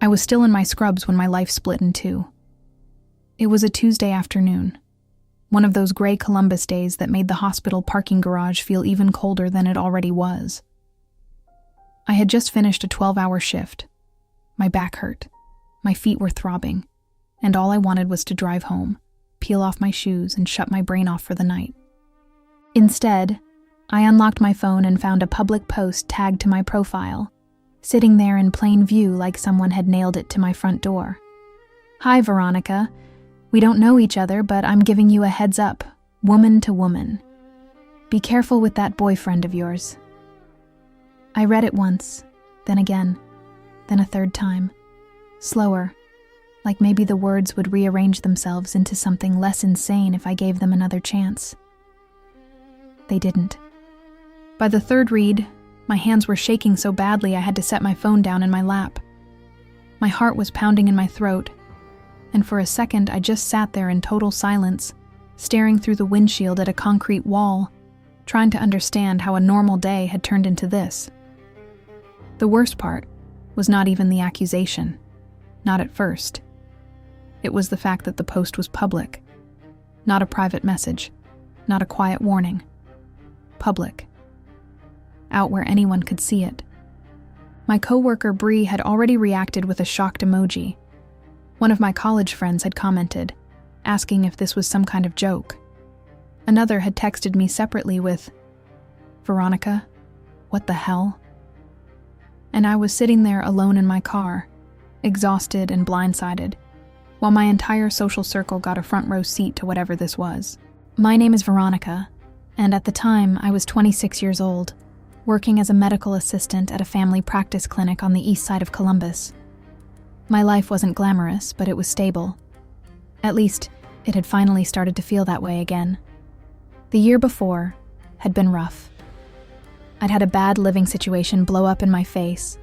I was still in my scrubs when my life split in two. It was a Tuesday afternoon, one of those gray Columbus days that made the hospital parking garage feel even colder than it already was. I had just finished a 12-hour shift. My back hurt, my feet were throbbing, and all I wanted was to drive home, peel off my shoes, and shut my brain off for the night. Instead, I unlocked my phone and found a public post tagged to my profile, sitting there in plain view like someone had nailed it to my front door. "Hi, Veronica. We don't know each other, but I'm giving you a heads up, woman to woman. Be careful with that boyfriend of yours." I read it once, then again, then a third time, slower, like maybe the words would rearrange themselves into something less insane if I gave them another chance. They didn't. By the third read, my hands were shaking so badly I had to set my phone down in my lap. My heart was pounding in my throat, and for a second I just sat there in total silence, staring through the windshield at a concrete wall, trying to understand how a normal day had turned into this. The worst part was not even the accusation, not at first. It was the fact that the post was public, not a private message, not a quiet warning. Public. Out where anyone could see it. My coworker Bree had already reacted with a shocked emoji. One of my college friends had commented, asking if this was some kind of joke. Another had texted me separately with, "Veronica, what the hell?" And I was sitting there alone in my car, exhausted and blindsided, while my entire social circle got a front row seat to whatever this was. My name is Veronica, and at the time I was 26 years old, working as a medical assistant at a family practice clinic on the east side of Columbus. My life wasn't glamorous, but it was stable. At least, it had finally started to feel that way again. The year before had been rough. I'd had a bad living situation blow up in my face,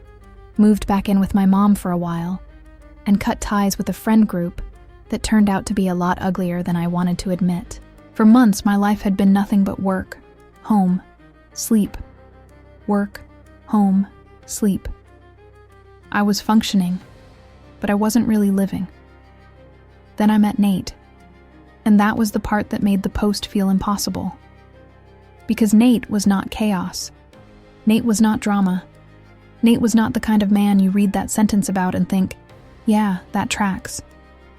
moved back in with my mom for a while, and cut ties with a friend group that turned out to be a lot uglier than I wanted to admit. For months, my life had been nothing but work, home, sleep. Work, home, sleep. I was functioning, but I wasn't really living. Then I met Nate, and that was the part that made the post feel impossible. Because Nate was not chaos. Nate was not drama. Nate was not the kind of man you read that sentence about and think, yeah, that tracks.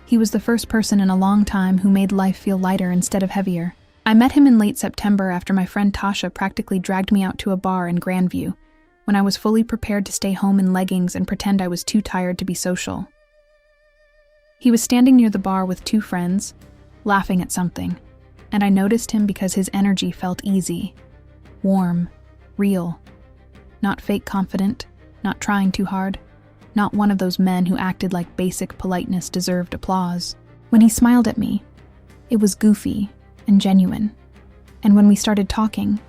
He was the first person in a long time who made life feel lighter instead of heavier. I met him in late September after my friend Tasha practically dragged me out to a bar in Grandview, when I was fully prepared to stay home in leggings and pretend I was too tired to be social. He was standing near the bar with two friends, laughing at something, and I noticed him because his energy felt easy, warm, real. Not fake confident, not trying too hard, not one of those men who acted like basic politeness deserved applause. When he smiled at me, it was goofy and genuine, and when we started talking,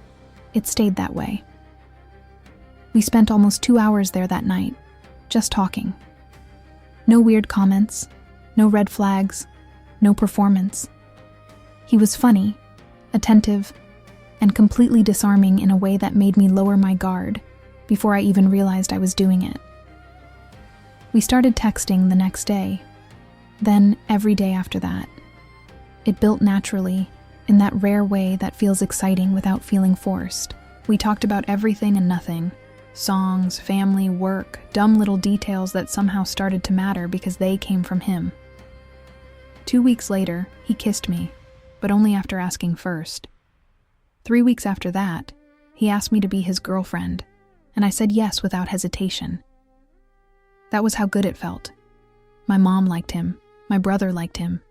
it stayed that way. We spent almost 2 hours there that night, just talking. No weird comments, no red flags, no performance. He was funny, attentive, and completely disarming in a way that made me lower my guard before I even realized I was doing it. We started texting the next day, then every day after that. It built naturally, in that rare way that feels exciting without feeling forced. We talked about everything and nothing. Songs, family, work, dumb little details that somehow started to matter because they came from him. 2 weeks later, he kissed me, but only after asking first. 3 weeks after that, he asked me to be his girlfriend, and I said yes without hesitation. That was how good it felt. My mom liked him, my brother liked him.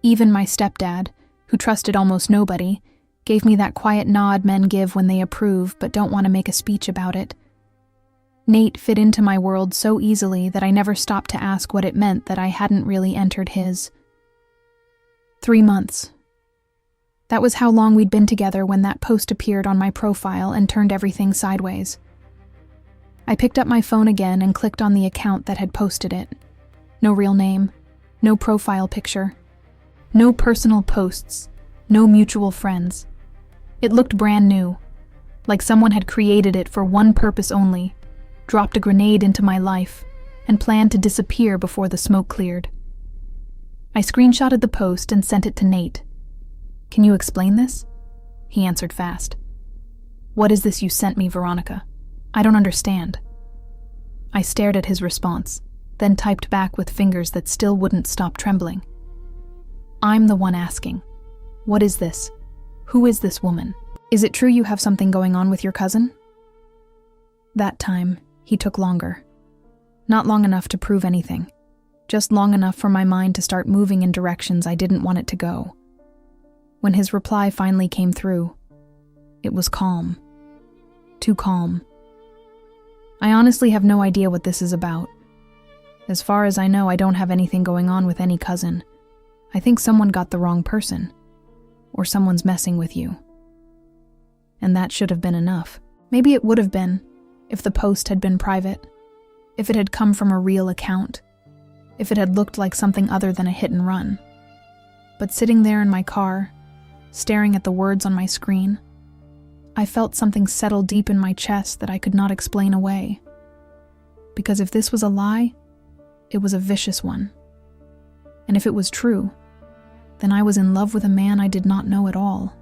Even my stepdad, who trusted almost nobody, gave me that quiet nod men give when they approve but don't want to make a speech about it. Nate fit into my world so easily that I never stopped to ask what it meant that I hadn't really entered his. 3 months. That was how long we'd been together when that post appeared on my profile and turned everything sideways. I picked up my phone again and clicked on the account that had posted it. No real name, no profile picture, no personal posts, no mutual friends. It looked brand new, like someone had created it for one purpose only, dropped a grenade into my life, and planned to disappear before the smoke cleared. I screenshotted the post and sent it to Nate. "Can you explain this?" He answered fast. "What is this you sent me, Veronica? I don't understand." I stared at his response, then typed back with fingers that still wouldn't stop trembling. "I'm the one asking. What is this? Who is this woman? Is it true you have something going on with your cousin?" That time, he took longer. Not long enough to prove anything, just long enough for my mind to start moving in directions I didn't want it to go. When his reply finally came through, it was calm. Too calm. "I honestly have no idea what this is about. As far as I know, I don't have anything going on with any cousin. I think someone got the wrong person. Or someone's messing with you." And that should have been enough. Maybe it would have been, if the post had been private, if it had come from a real account, if it had looked like something other than a hit and run. But sitting there in my car, staring at the words on my screen, I felt something settle deep in my chest that I could not explain away. Because if this was a lie, it was a vicious one. And if it was true, then I was in love with a man I did not know at all.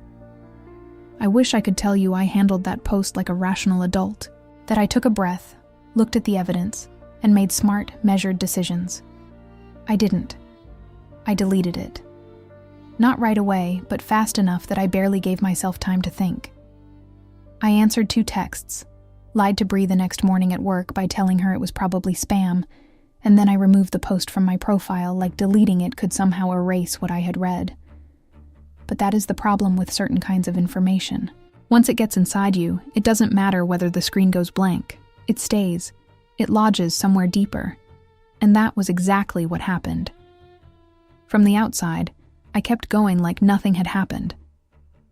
I wish I could tell you I handled that post like a rational adult, that I took a breath, looked at the evidence, and made smart, measured decisions. I didn't. I deleted it. Not right away, but fast enough that I barely gave myself time to think. I answered 2 texts, lied to Bree the next morning at work by telling her it was probably spam, and then I removed the post from my profile like deleting it could somehow erase what I had read. But that is the problem with certain kinds of information. Once it gets inside you, it doesn't matter whether the screen goes blank. It stays. It lodges somewhere deeper. And that was exactly what happened. From the outside, I kept going like nothing had happened.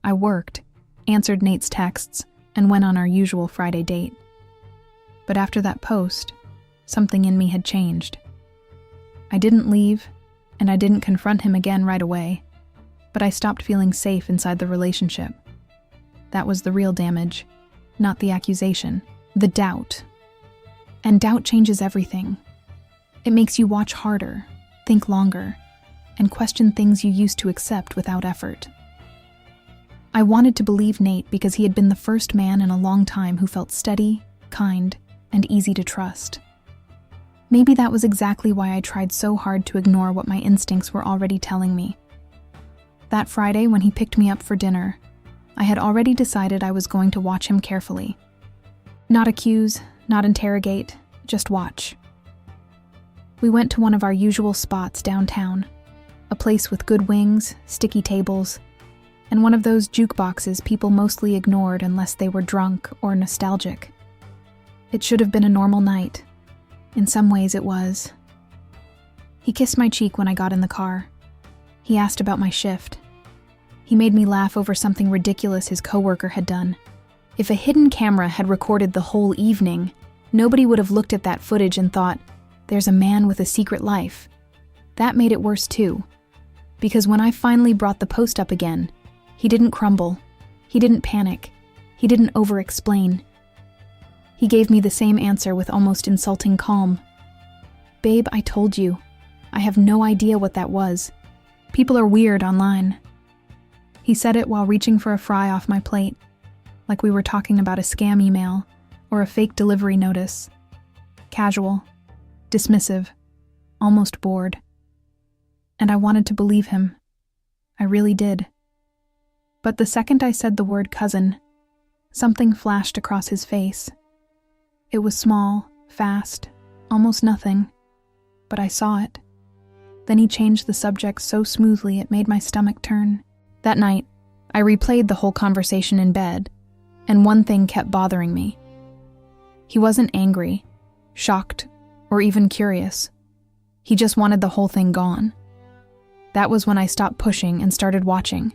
I worked, answered Nate's texts, and went on our usual Friday date. But after that post, something in me had changed. I didn't leave, and I didn't confront him again right away, but I stopped feeling safe inside the relationship. That was the real damage, not the accusation, the doubt. And doubt changes everything. It makes you watch harder, think longer, and question things you used to accept without effort. I wanted to believe Nate because he had been the first man in a long time who felt steady, kind, and easy to trust. Maybe that was exactly why I tried so hard to ignore what my instincts were already telling me. That Friday, when he picked me up for dinner, I had already decided I was going to watch him carefully. Not accuse, not interrogate, just watch. We went to one of our usual spots downtown, a place with good wings, sticky tables, and one of those jukeboxes people mostly ignored unless they were drunk or nostalgic. It should have been a normal night. In some ways it was. He kissed my cheek when I got in the car. He asked about my shift. He made me laugh over something ridiculous his coworker had done. If a hidden camera had recorded the whole evening, nobody would have looked at that footage and thought, "There's a man with a secret life." That made it worse too, because when I finally brought the post up again, he didn't crumble, he didn't panic, he didn't over-explain. He gave me the same answer with almost insulting calm. "Babe, I told you. I have no idea what that was. People are weird online." He said it while reaching for a fry off my plate, like we were talking about a scam email or a fake delivery notice. Casual, dismissive, almost bored. And I wanted to believe him. I really did. But the second I said the word cousin, something flashed across his face. It was small, fast, almost nothing, but I saw it. Then he changed the subject so smoothly it made my stomach turn. That night, I replayed the whole conversation in bed, and one thing kept bothering me. He wasn't angry, shocked, or even curious. He just wanted the whole thing gone. That was when I stopped pushing and started watching.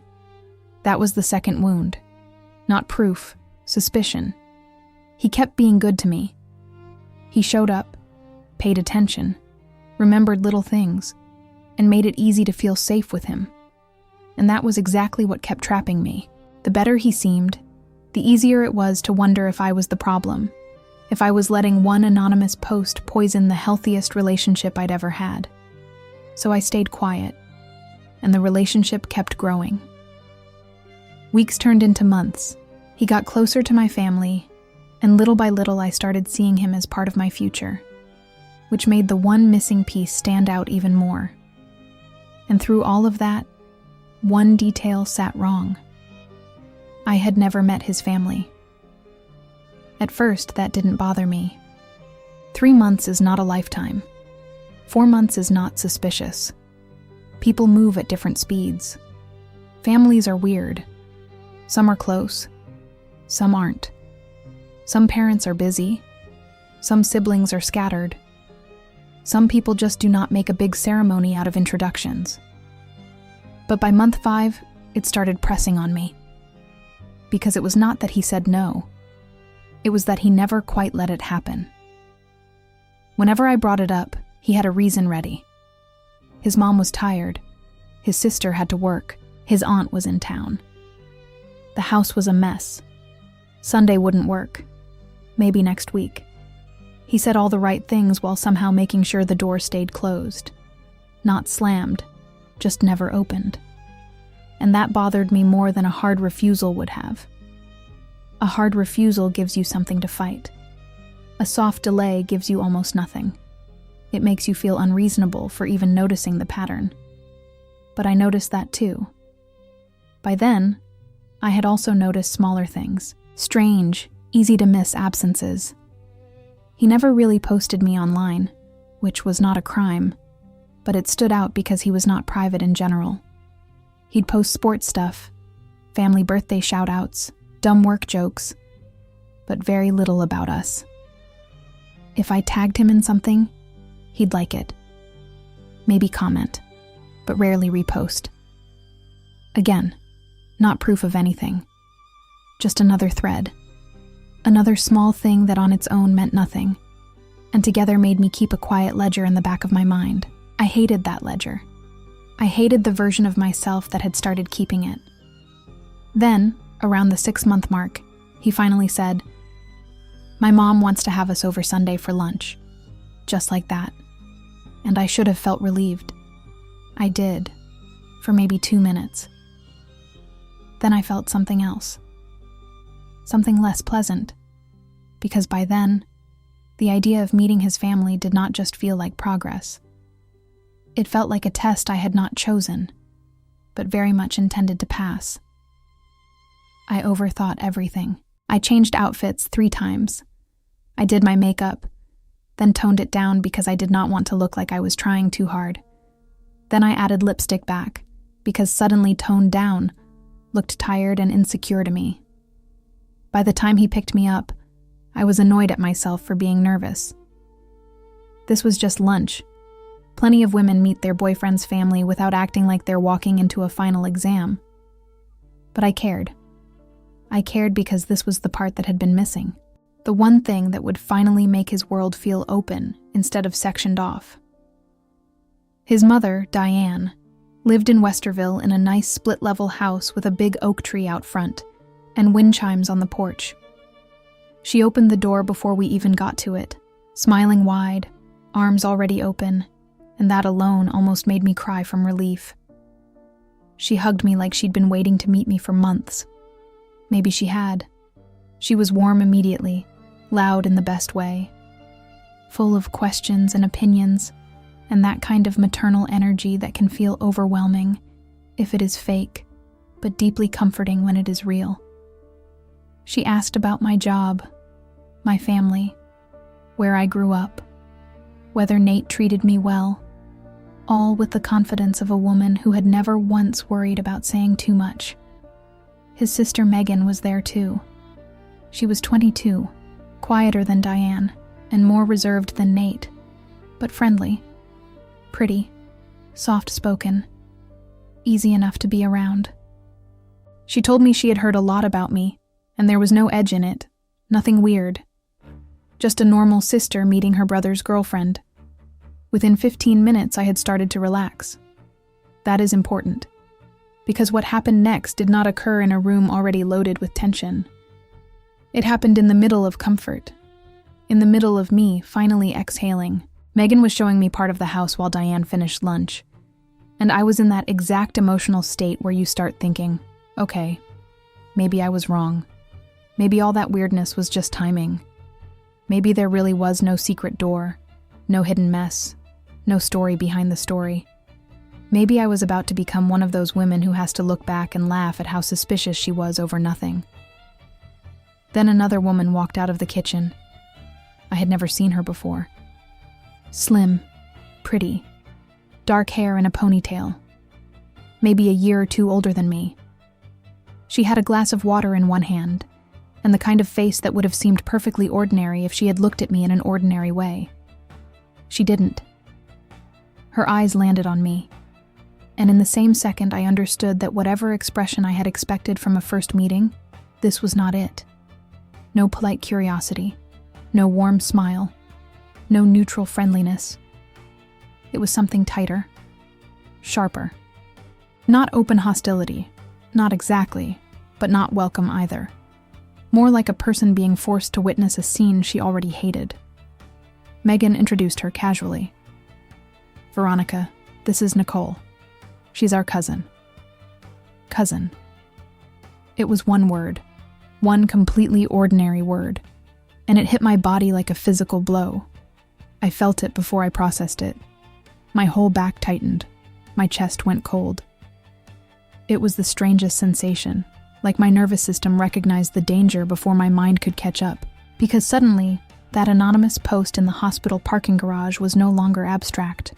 That was the second wound. Not proof, suspicion. He kept being good to me. He showed up, paid attention, remembered little things, and made it easy to feel safe with him. And that was exactly what kept trapping me. The better he seemed, the easier it was to wonder if I was the problem. if I was letting one anonymous post poison the healthiest relationship I'd ever had. So I stayed quiet, and the relationship kept growing. Weeks turned into months. He got closer to my family, and little by little I started seeing him as part of my future, which made the one missing piece stand out even more. And through all of that, one detail sat wrong. I had never met his family. At first, that didn't bother me. 3 months is not a lifetime. 4 months is not suspicious. People move at different speeds. Families are weird. Some are close. Some aren't. Some parents are busy. Some siblings are scattered. Some people just do not make a big ceremony out of introductions. But by month 5, it started pressing on me. Because it was not that he said no. It was that he never quite let it happen. Whenever I brought it up, he had a reason ready. His mom was tired. His sister had to work. His aunt was in town. The house was a mess. Sunday wouldn't work. Maybe next week. He said all the right things while somehow making sure the door stayed closed. Not slammed, just never opened. And that bothered me more than a hard refusal would have. A hard refusal gives you something to fight. A soft delay gives you almost nothing. It makes you feel unreasonable for even noticing the pattern. But I noticed that too. By then, I had also noticed smaller things, strange, easy-to-miss absences. He never really posted me online, which was not a crime, but it stood out because he was not private in general. He'd post sports stuff, family birthday shout-outs, dumb work jokes, but very little about us. If I tagged him in something, he'd like it. Maybe comment, but rarely repost. Again, not proof of anything. Just another thread. Another small thing that on its own meant nothing, and together made me keep a quiet ledger in the back of my mind. I hated that ledger. I hated the version of myself that had started keeping it. Then, around the 6-month mark, he finally said, "My mom wants to have us over Sunday for lunch." Just like that. And I should have felt relieved. I did, for maybe 2 minutes. Then I felt something else. Something less pleasant. Because by then, the idea of meeting his family did not just feel like progress. It felt like a test I had not chosen, but very much intended to pass. I overthought everything. I changed outfits 3 times. I did my makeup, then toned it down because I did not want to look like I was trying too hard. Then I added lipstick back, because suddenly toned down looked tired and insecure to me. By the time he picked me up, I was annoyed at myself for being nervous. This was just lunch. Plenty of women meet their boyfriend's family without acting like they're walking into a final exam. But I cared. I cared because this was the part that had been missing. The one thing that would finally make his world feel open instead of sectioned off. His mother, Diane, lived in Westerville in a nice split-level house with a big oak tree out front and wind chimes on the porch. She opened the door before we even got to it, smiling wide, arms already open, and that alone almost made me cry from relief. She hugged me like she'd been waiting to meet me for months. Maybe she had. She was warm immediately, loud in the best way, full of questions and opinions, and that kind of maternal energy that can feel overwhelming if it is fake, but deeply comforting when it is real. She asked about my job, my family, where I grew up, whether Nate treated me well, all with the confidence of a woman who had never once worried about saying too much. His sister Megan was there too. She was 22, quieter than Diane, and more reserved than Nate, but friendly, pretty, soft-spoken, easy enough to be around. She told me she had heard a lot about me, and there was no edge in it, nothing weird. Just a normal sister meeting her brother's girlfriend. Within 15 minutes, I had started to relax. That is important, because what happened next did not occur in a room already loaded with tension. It happened in the middle of comfort, In the middle of me finally exhaling, Megan was showing me part of the house while Diane finished lunch. And I was in that exact emotional state where you start thinking, okay, maybe I was wrong. Maybe all that weirdness was just timing. Maybe there really was no secret door, no hidden mess, no story behind the story. Maybe I was about to become one of those women who has to look back and laugh at how suspicious she was over nothing. Then another woman walked out of the kitchen. I had never seen her before. Slim, pretty, dark hair and a ponytail. Maybe a year or two older than me. She had a glass of water in one hand, and the kind of face that would have seemed perfectly ordinary if she had looked at me in an ordinary way. She didn't. Her eyes landed on me, and in the same second I understood that whatever expression I had expected from a first meeting, this was not it. No polite curiosity, no warm smile, no neutral friendliness. It was something tighter, sharper. Not open hostility, not exactly, but not welcome either. More like a person being forced to witness a scene she already hated. Megan introduced her casually. "Veronica, this is Nicole. She's our cousin." Cousin. It was one word, one completely ordinary word, and it hit my body like a physical blow. I felt it before I processed it. My whole back tightened. My chest went cold. It was the strangest sensation, like my nervous system recognized the danger before my mind could catch up, because suddenly, that anonymous post in the hospital parking garage was no longer abstract.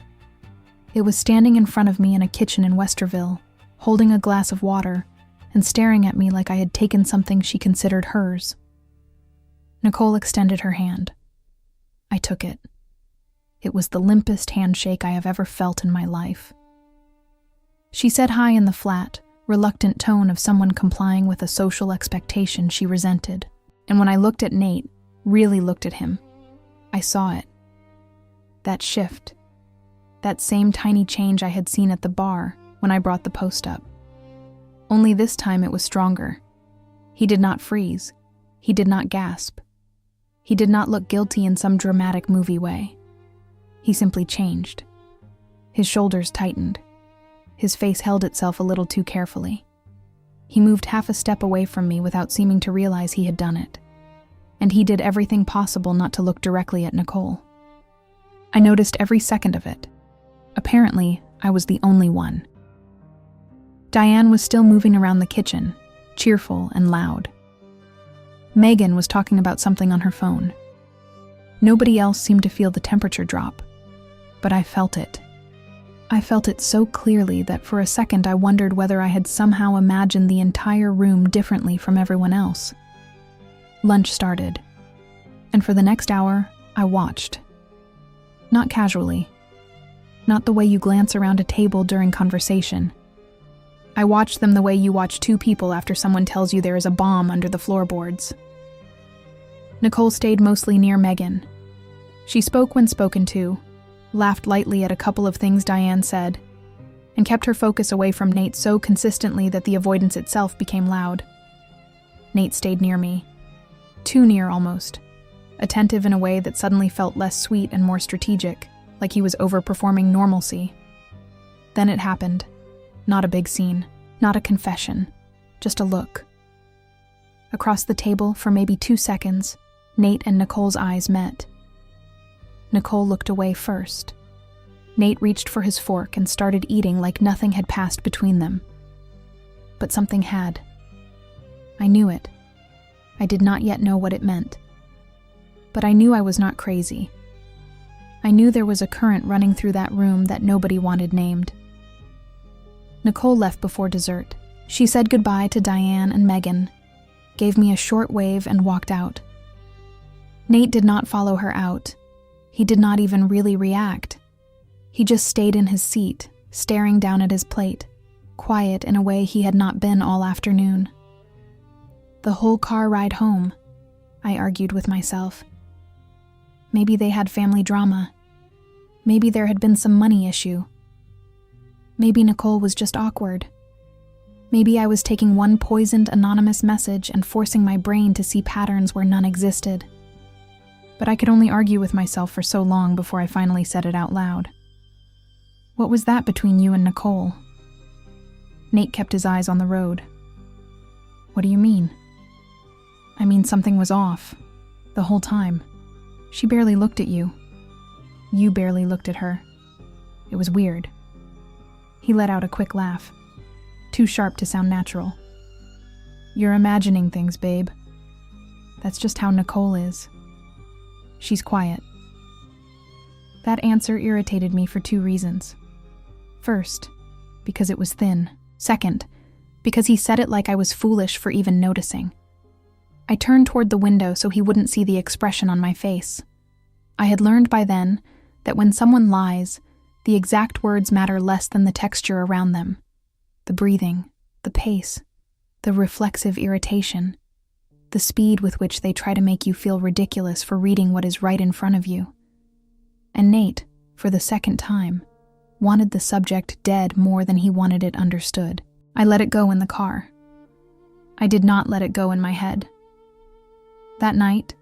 It was standing in front of me in a kitchen in Westerville, holding a glass of water, and staring at me like I had taken something she considered hers. Nicole extended her hand. I took it. It was the limpest handshake I have ever felt in my life. She said hi in the flat, reluctant tone of someone complying with a social expectation she resented, and when I looked at Nate, really looked at him, I saw it. That shift. That same tiny change I had seen at the bar when I brought the post up. Only this time it was stronger. He did not freeze. He did not gasp. He did not look guilty in some dramatic movie way. He simply changed. His shoulders tightened. His face held itself a little too carefully. He moved half a step away from me without seeming to realize he had done it. And he did everything possible not to look directly at Nicole. I noticed every second of it. Apparently, I was the only one. Diane was still moving around the kitchen, cheerful and loud. Megan was talking about something on her phone. Nobody else seemed to feel the temperature drop, but I felt it. I felt it so clearly that for a second I wondered whether I had somehow imagined the entire room differently from everyone else. Lunch started, and for the next hour, I watched. Not casually. Not the way you glance around a table during conversation. I watched them the way you watch two people after someone tells you there is a bomb under the floorboards. Nicole stayed mostly near Megan. She spoke when spoken to, laughed lightly at a couple of things Diane said, and kept her focus away from Nate so consistently that the avoidance itself became loud. Nate stayed near me. Too near almost, attentive in a way that suddenly felt less sweet and more strategic, like he was overperforming normalcy. Then it happened. Not a big scene, not a confession, just a look. Across the table, for maybe 2 seconds, Nate and Nicole's eyes met. Nicole looked away first. Nate reached for his fork and started eating like nothing had passed between them. But something had. I knew it. I did not yet know what it meant. But I knew I was not crazy. I knew there was a current running through that room that nobody wanted named. Nicole left before dessert. She said goodbye to Diane and Megan, gave me a short wave and walked out. Nate did not follow her out. He did not even really react. He just stayed in his seat, staring down at his plate, quiet in a way he had not been all afternoon. The whole car ride home, I argued with myself. Maybe they had family drama. Maybe there had been some money issue. Maybe Nicole was just awkward. Maybe I was taking one poisoned anonymous message and forcing my brain to see patterns where none existed. But I could only argue with myself for so long before I finally said it out loud. What was that between you and Nicole? Nate kept his eyes on the road. What do you mean? I mean, something was off. The whole time. She barely looked at you. You barely looked at her. It was weird. He let out a quick laugh, too sharp to sound natural. You're imagining things, babe. That's just how Nicole is. She's quiet. That answer irritated me for 2 reasons. First, because it was thin. Second, because he said it like I was foolish for even noticing. I turned toward the window so he wouldn't see the expression on my face. I had learned by then that when someone lies, the exact words matter less than the texture around them. The breathing, the pace, the reflexive irritation, the speed with which they try to make you feel ridiculous for reading what is right in front of you. And Nate, for the second time, wanted the subject dead more than he wanted it understood. I let it go in the car. I did not let it go in my head. That night,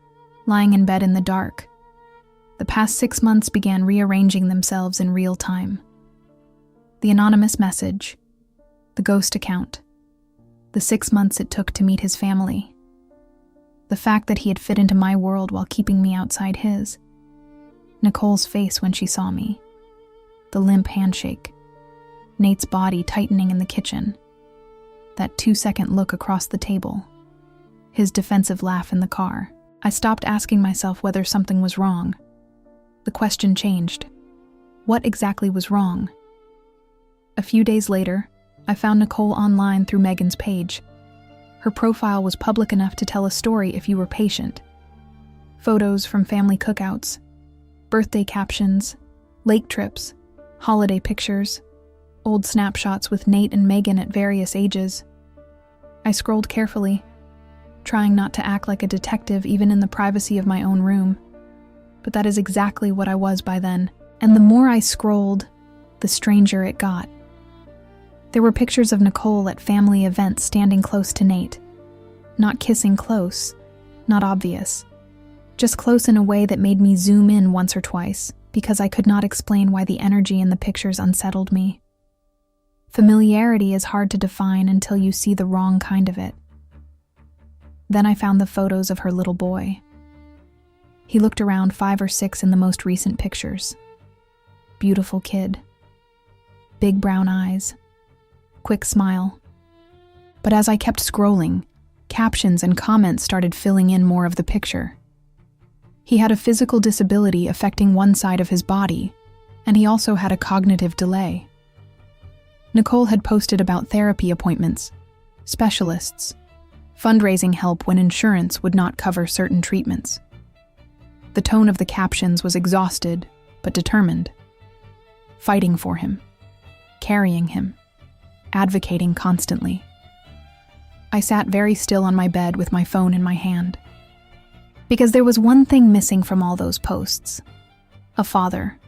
lying in bed in the dark, the past 6 months began rearranging themselves in real time. The anonymous message, the ghost account, the 6 months it took to meet his family, the fact that he had fit into my world while keeping me outside his, Nicole's face when she saw me, the limp handshake, Nate's body tightening in the kitchen, that 2-second look across the table, his defensive laugh in the car. I stopped asking myself whether something was wrong. The question changed. What exactly was wrong? A few days later, I found Nicole online through Megan's page. Her profile was public enough to tell a story if you were patient. Photos from family cookouts, birthday captions, lake trips, holiday pictures, old snapshots with Nate and Megan at various ages. I scrolled carefully, trying not to act like a detective even in the privacy of my own room. But that is exactly what I was by then, and the more I scrolled, the stranger it got. There were pictures of Nicole at family events standing close to Nate. Not kissing close, not obvious. Just close in a way that made me zoom in once or twice, because I could not explain why the energy in the pictures unsettled me. Familiarity is hard to define until you see the wrong kind of it. Then I found the photos of her little boy. He looked around 5 or 6 in the most recent pictures. Beautiful kid. Big brown eyes. Quick smile. But as I kept scrolling, captions and comments started filling in more of the picture. He had a physical disability affecting one side of his body, and he also had a cognitive delay. Nicole had posted about therapy appointments, specialists, fundraising help when insurance would not cover certain treatments. The tone of the captions was exhausted, but determined. Fighting for him, carrying him, advocating constantly. I sat very still on my bed with my phone in my hand. Because there was one thing missing from all those posts. A father.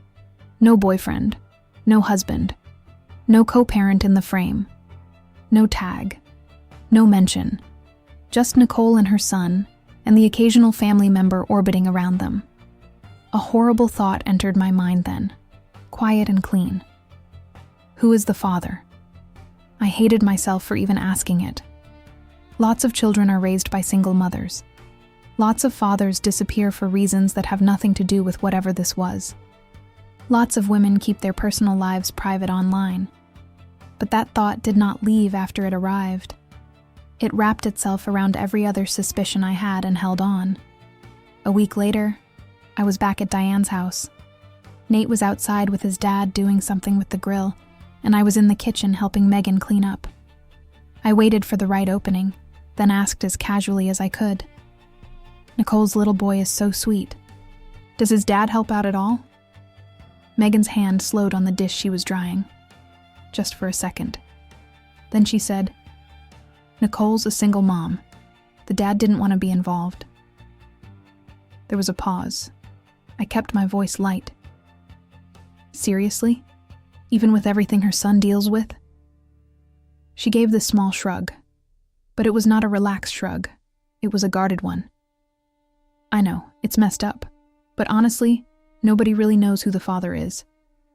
No boyfriend. No husband. No co-parent in the frame. No tag. No mention. Just Nicole and her son, and the occasional family member orbiting around them. A horrible thought entered my mind then, quiet and clean. Who is the father? I hated myself for even asking it. Lots of children are raised by single mothers. Lots of fathers disappear for reasons that have nothing to do with whatever this was. Lots of women keep their personal lives private online. But that thought did not leave after it arrived. It wrapped itself around every other suspicion I had and held on. A week later, I was back at Diane's house. Nate was outside with his dad doing something with the grill, and I was in the kitchen helping Megan clean up. I waited for the right opening, then asked as casually as I could. Nicole's little boy is so sweet. Does his dad help out at all? Megan's hand slowed on the dish she was drying. Just for a second. Then she said, Nicole's a single mom. The dad didn't want to be involved. There was a pause. I kept my voice light. Seriously? Even with everything her son deals with? She gave this small shrug. But it was not a relaxed shrug. It was a guarded one. I know, it's messed up. But honestly, nobody really knows who the father is.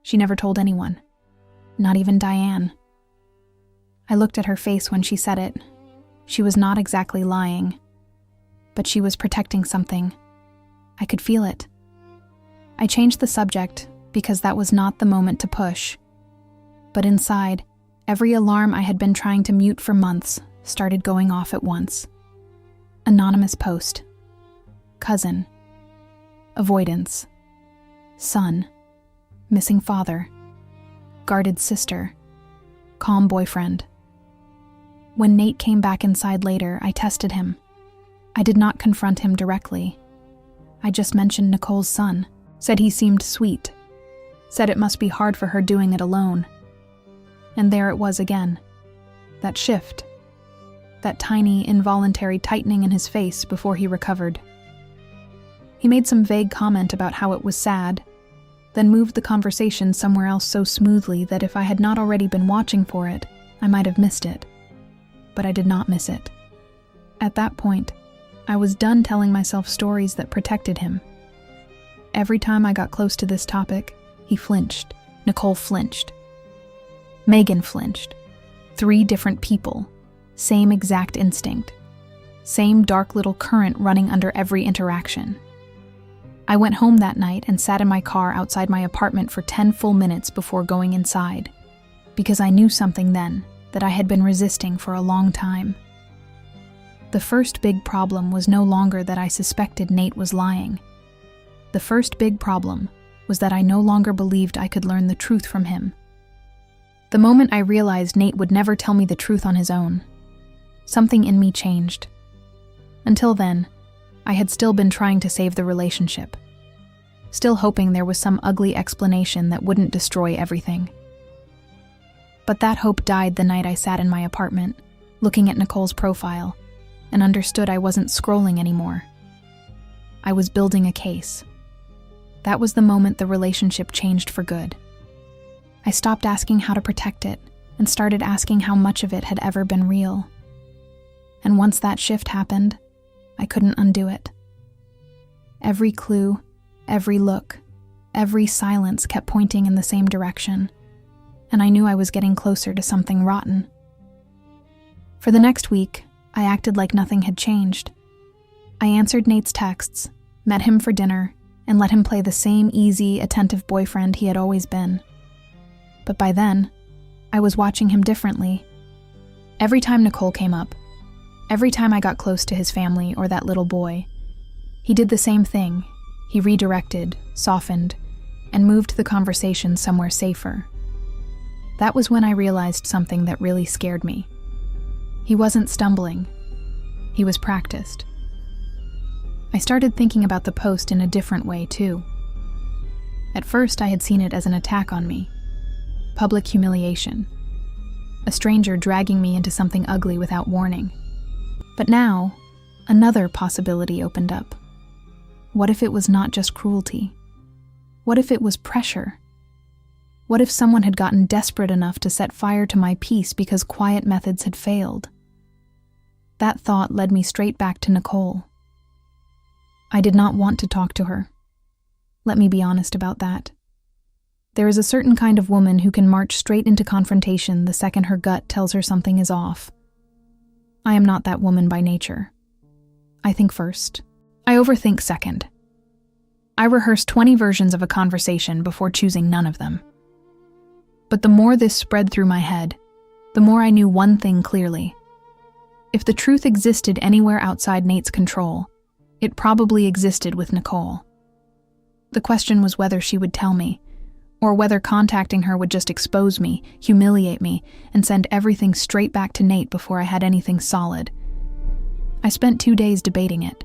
She never told anyone. Not even Diane. I looked at her face when she said it. She was not exactly lying, but she was protecting something. I could feel it. I changed the subject because that was not the moment to push. But inside, every alarm I had been trying to mute for months started going off at once. Anonymous post. Cousin. Avoidance. Son. Missing father. Guarded sister. Calm boyfriend. When Nate came back inside later, I tested him. I did not confront him directly. I just mentioned Nicole's son, said he seemed sweet, said it must be hard for her doing it alone. And there it was again. That shift. That tiny, involuntary tightening in his face before he recovered. He made some vague comment about how it was sad, then moved the conversation somewhere else so smoothly that if I had not already been watching for it, I might have missed it. But I did not miss it. At that point, I was done telling myself stories that protected him. Every time I got close to this topic, he flinched. Nicole flinched. Megan flinched. 3 different people. Same exact instinct. Same dark little current running under every interaction. I went home that night and sat in my car outside my apartment for 10 full minutes before going inside, because I knew something then that I had been resisting for a long time. The first big problem was no longer that I suspected Nate was lying. The first big problem was that I no longer believed I could learn the truth from him. The moment I realized Nate would never tell me the truth on his own, something in me changed. Until then, I had still been trying to save the relationship, still hoping there was some ugly explanation that wouldn't destroy everything. But that hope died the night I sat in my apartment, looking at Nicole's profile, and understood I wasn't scrolling anymore. I was building a case. That was the moment the relationship changed for good. I stopped asking how to protect it and started asking how much of it had ever been real. And once that shift happened, I couldn't undo it. Every clue, every look, every silence kept pointing in the same direction, and I knew I was getting closer to something rotten. For the next week, I acted like nothing had changed. I answered Nate's texts, met him for dinner, and let him play the same easy, attentive boyfriend he had always been. But by then, I was watching him differently. Every time Nicole came up, every time I got close to his family or that little boy, he did the same thing. He redirected, softened, and moved the conversation somewhere safer. That was when I realized something that really scared me. He wasn't stumbling. He was practiced. I started thinking about the post in a different way, too. At first, I had seen it as an attack on me. Public humiliation. A stranger dragging me into something ugly without warning. But now, another possibility opened up. What if it was not just cruelty? What if it was pressure? What if someone had gotten desperate enough to set fire to my peace because quiet methods had failed? That thought led me straight back to Nicole. I did not want to talk to her. Let me be honest about that. There is a certain kind of woman who can march straight into confrontation the second her gut tells her something is off. I am not that woman by nature. I think first. I overthink second. I rehearse 20 versions of a conversation before choosing none of them. But the more this spread through my head, the more I knew one thing clearly. If the truth existed anywhere outside Nate's control, it probably existed with Nicole. The question was whether she would tell me, or whether contacting her would just expose me, humiliate me, and send everything straight back to Nate before I had anything solid. I spent 2 days debating it.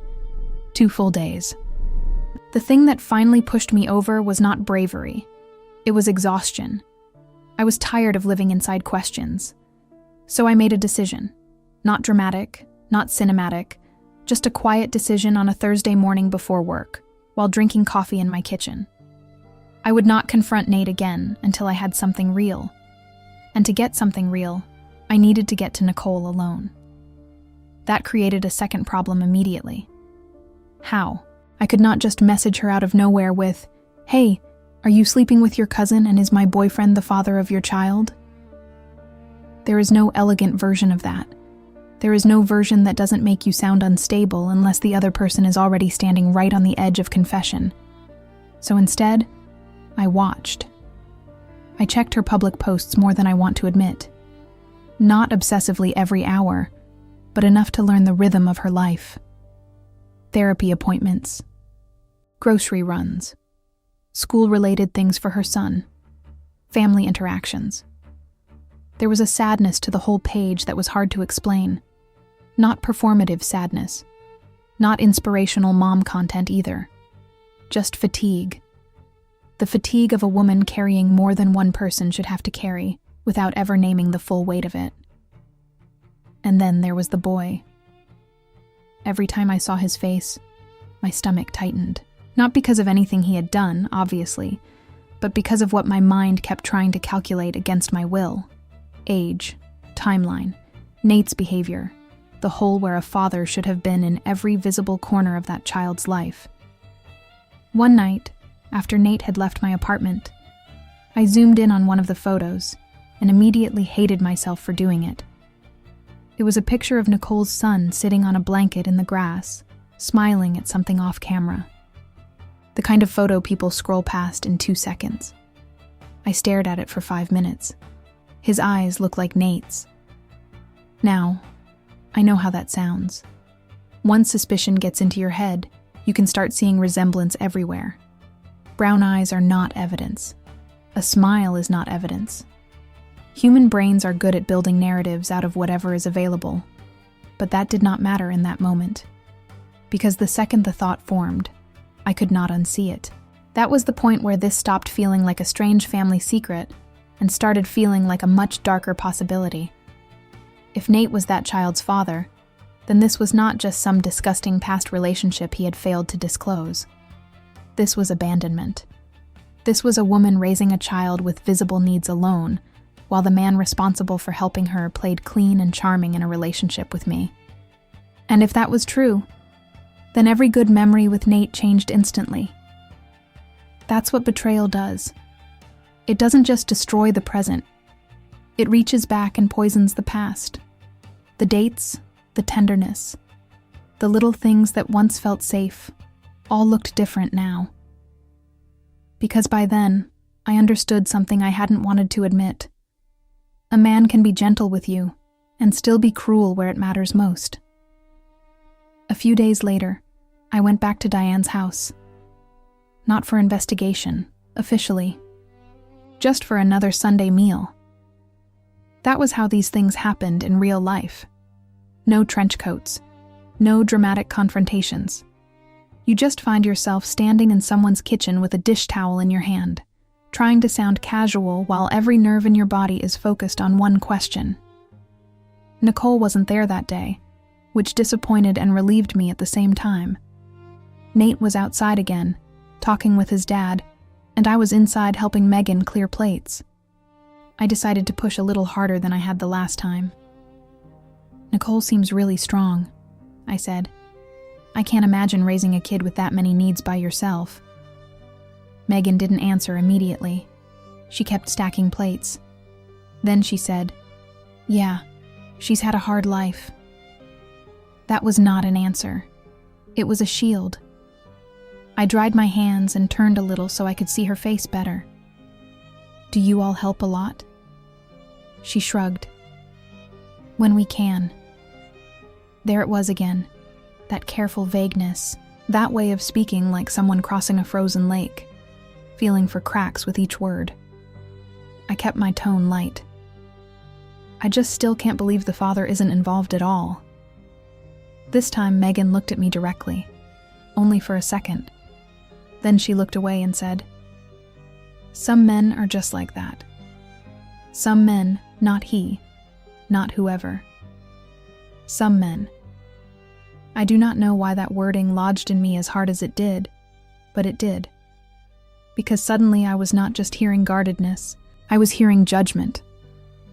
2 full days. The thing that finally pushed me over was not bravery. It was exhaustion. I was tired of living inside questions. So I made a decision. Not dramatic, not cinematic, just a quiet decision on a Thursday morning before work, while drinking coffee in my kitchen. I would not confront Nate again until I had something real. And to get something real, I needed to get to Nicole alone. That created a second problem immediately. How? I could not just message her out of nowhere with, "Hey, are you sleeping with your cousin and is my boyfriend the father of your child?" There is no elegant version of that. There is no version that doesn't make you sound unstable unless the other person is already standing right on the edge of confession. So instead, I watched. I checked her public posts more than I want to admit. Not obsessively every hour, but enough to learn the rhythm of her life. Therapy appointments, grocery runs, school-related things for her son, family interactions. There was a sadness to the whole page that was hard to explain. Not performative sadness. Not inspirational mom content either. Just fatigue. The fatigue of a woman carrying more than one person should have to carry, without ever naming the full weight of it. And then there was the boy. Every time I saw his face, my stomach tightened. Not because of anything he had done, obviously, but because of what my mind kept trying to calculate against my will. Age, timeline, Nate's behavior, the hole where a father should have been in every visible corner of that child's life. One night, after Nate had left my apartment, I zoomed in on one of the photos and immediately hated myself for doing it. It was a picture of Nicole's son sitting on a blanket in the grass, smiling at something off camera. The kind of photo people scroll past in 2 seconds. I stared at it for 5 minutes. His eyes looked like Nate's. Now, I know how that sounds. Once suspicion gets into your head, you can start seeing resemblance everywhere. Brown eyes are not evidence. A smile is not evidence. Human brains are good at building narratives out of whatever is available. But that did not matter in that moment. Because the second the thought formed, I could not unsee it. That was the point where this stopped feeling like a strange family secret and started feeling like a much darker possibility. If Nate was that child's father, then this was not just some disgusting past relationship he had failed to disclose. This was abandonment. This was a woman raising a child with visible needs alone, while the man responsible for helping her played clean and charming in a relationship with me. And if that was true, then every good memory with Nate changed instantly. That's what betrayal does. It doesn't just destroy the present. It reaches back and poisons the past. The dates, the tenderness, the little things that once felt safe, all looked different now. Because by then, I understood something I hadn't wanted to admit. A man can be gentle with you and still be cruel where it matters most. A few days later, I went back to Diane's house. Not for investigation, officially. Just for another Sunday meal. That was how these things happened in real life. No trench coats. No dramatic confrontations. You just find yourself standing in someone's kitchen with a dish towel in your hand, trying to sound casual while every nerve in your body is focused on one question. Nicole wasn't there that day, which disappointed and relieved me at the same time. Nate was outside again, talking with his dad, and I was inside helping Megan clear plates. I decided to push a little harder than I had the last time. "Nicole seems really strong," I said. "I can't imagine raising a kid with that many needs by yourself." Megan didn't answer immediately. She kept stacking plates. Then she said, "Yeah, she's had a hard life." That was not an answer. It was a shield. I dried my hands and turned a little so I could see her face better. "Do you all help a lot?" She shrugged. "When we can." There it was again, that careful vagueness, that way of speaking like someone crossing a frozen lake, feeling for cracks with each word. I kept my tone light. I just still can't believe the father isn't involved at all. This time Megan looked at me directly, only for a second. Then she looked away and said, "Some men are just like that. Some men, not he, not whoever. Some men." I do not know why that wording lodged in me as hard as it did, but it did. Because suddenly I was not just hearing guardedness, I was hearing judgment.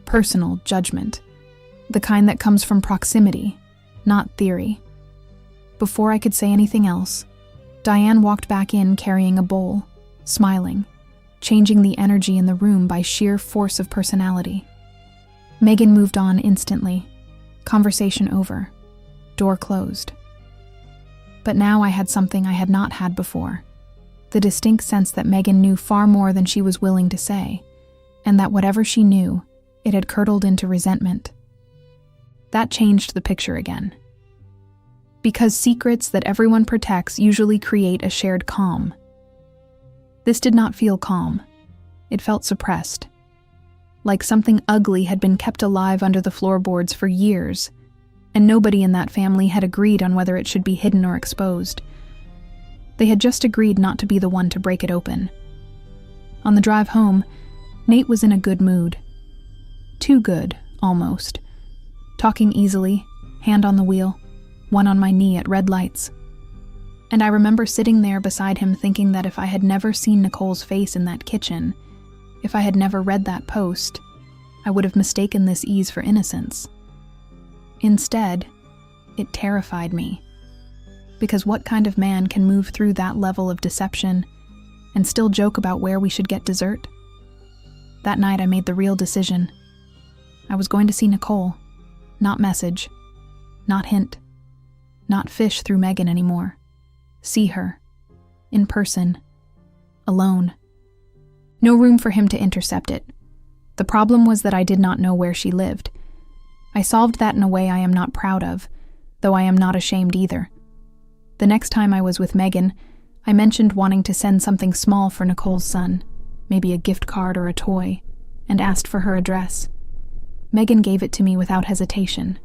Personal judgment. The kind that comes from proximity, not theory. Before I could say anything else, Diane walked back in carrying a bowl, smiling, changing the energy in the room by sheer force of personality. Megan moved on instantly. Conversation over. Door closed. But now I had something I had not had before. The distinct sense that Megan knew far more than she was willing to say, and that whatever she knew, it had curdled into resentment. That changed the picture again. Because secrets that everyone protects usually create a shared calm. This did not feel calm. It felt suppressed. Like something ugly had been kept alive under the floorboards for years, and nobody in that family had agreed on whether it should be hidden or exposed. They had just agreed not to be the one to break it open. On the drive home, Nate was in a good mood. Too good, almost. Talking easily, hand on the wheel, one on my knee at red lights. And I remember sitting there beside him thinking that if I had never seen Nicole's face in that kitchen, if I had never read that post, I would have mistaken this ease for innocence. Instead, it terrified me. Because what kind of man can move through that level of deception and still joke about where we should get dessert? That night I made the real decision. I was going to see Nicole, not message, not hint, not fish through Megan anymore. See her, in person, alone. No room for him to intercept it. The problem was that I did not know where she lived. I solved that in a way I am not proud of, though I am not ashamed either. The next time I was with Megan, I mentioned wanting to send something small for Nicole's son, maybe a gift card or a toy, and asked for her address. Megan gave it to me without hesitation.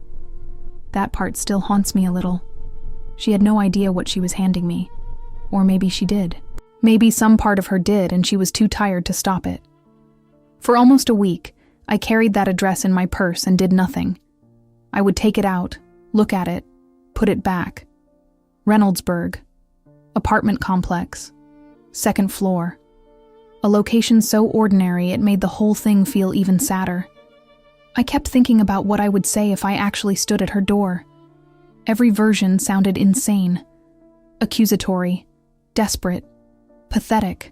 That part still haunts me a little. She had no idea what she was handing me. Or maybe she did. Maybe some part of her did, and she was too tired to stop it. For almost a week, I carried that address in my purse and did nothing. I would take it out, look at it, put it back. Reynoldsburg. Apartment complex. Second floor. A location so ordinary it made the whole thing feel even sadder. I kept thinking about what I would say if I actually stood at her door. Every version sounded insane. Accusatory. Desperate. Pathetic.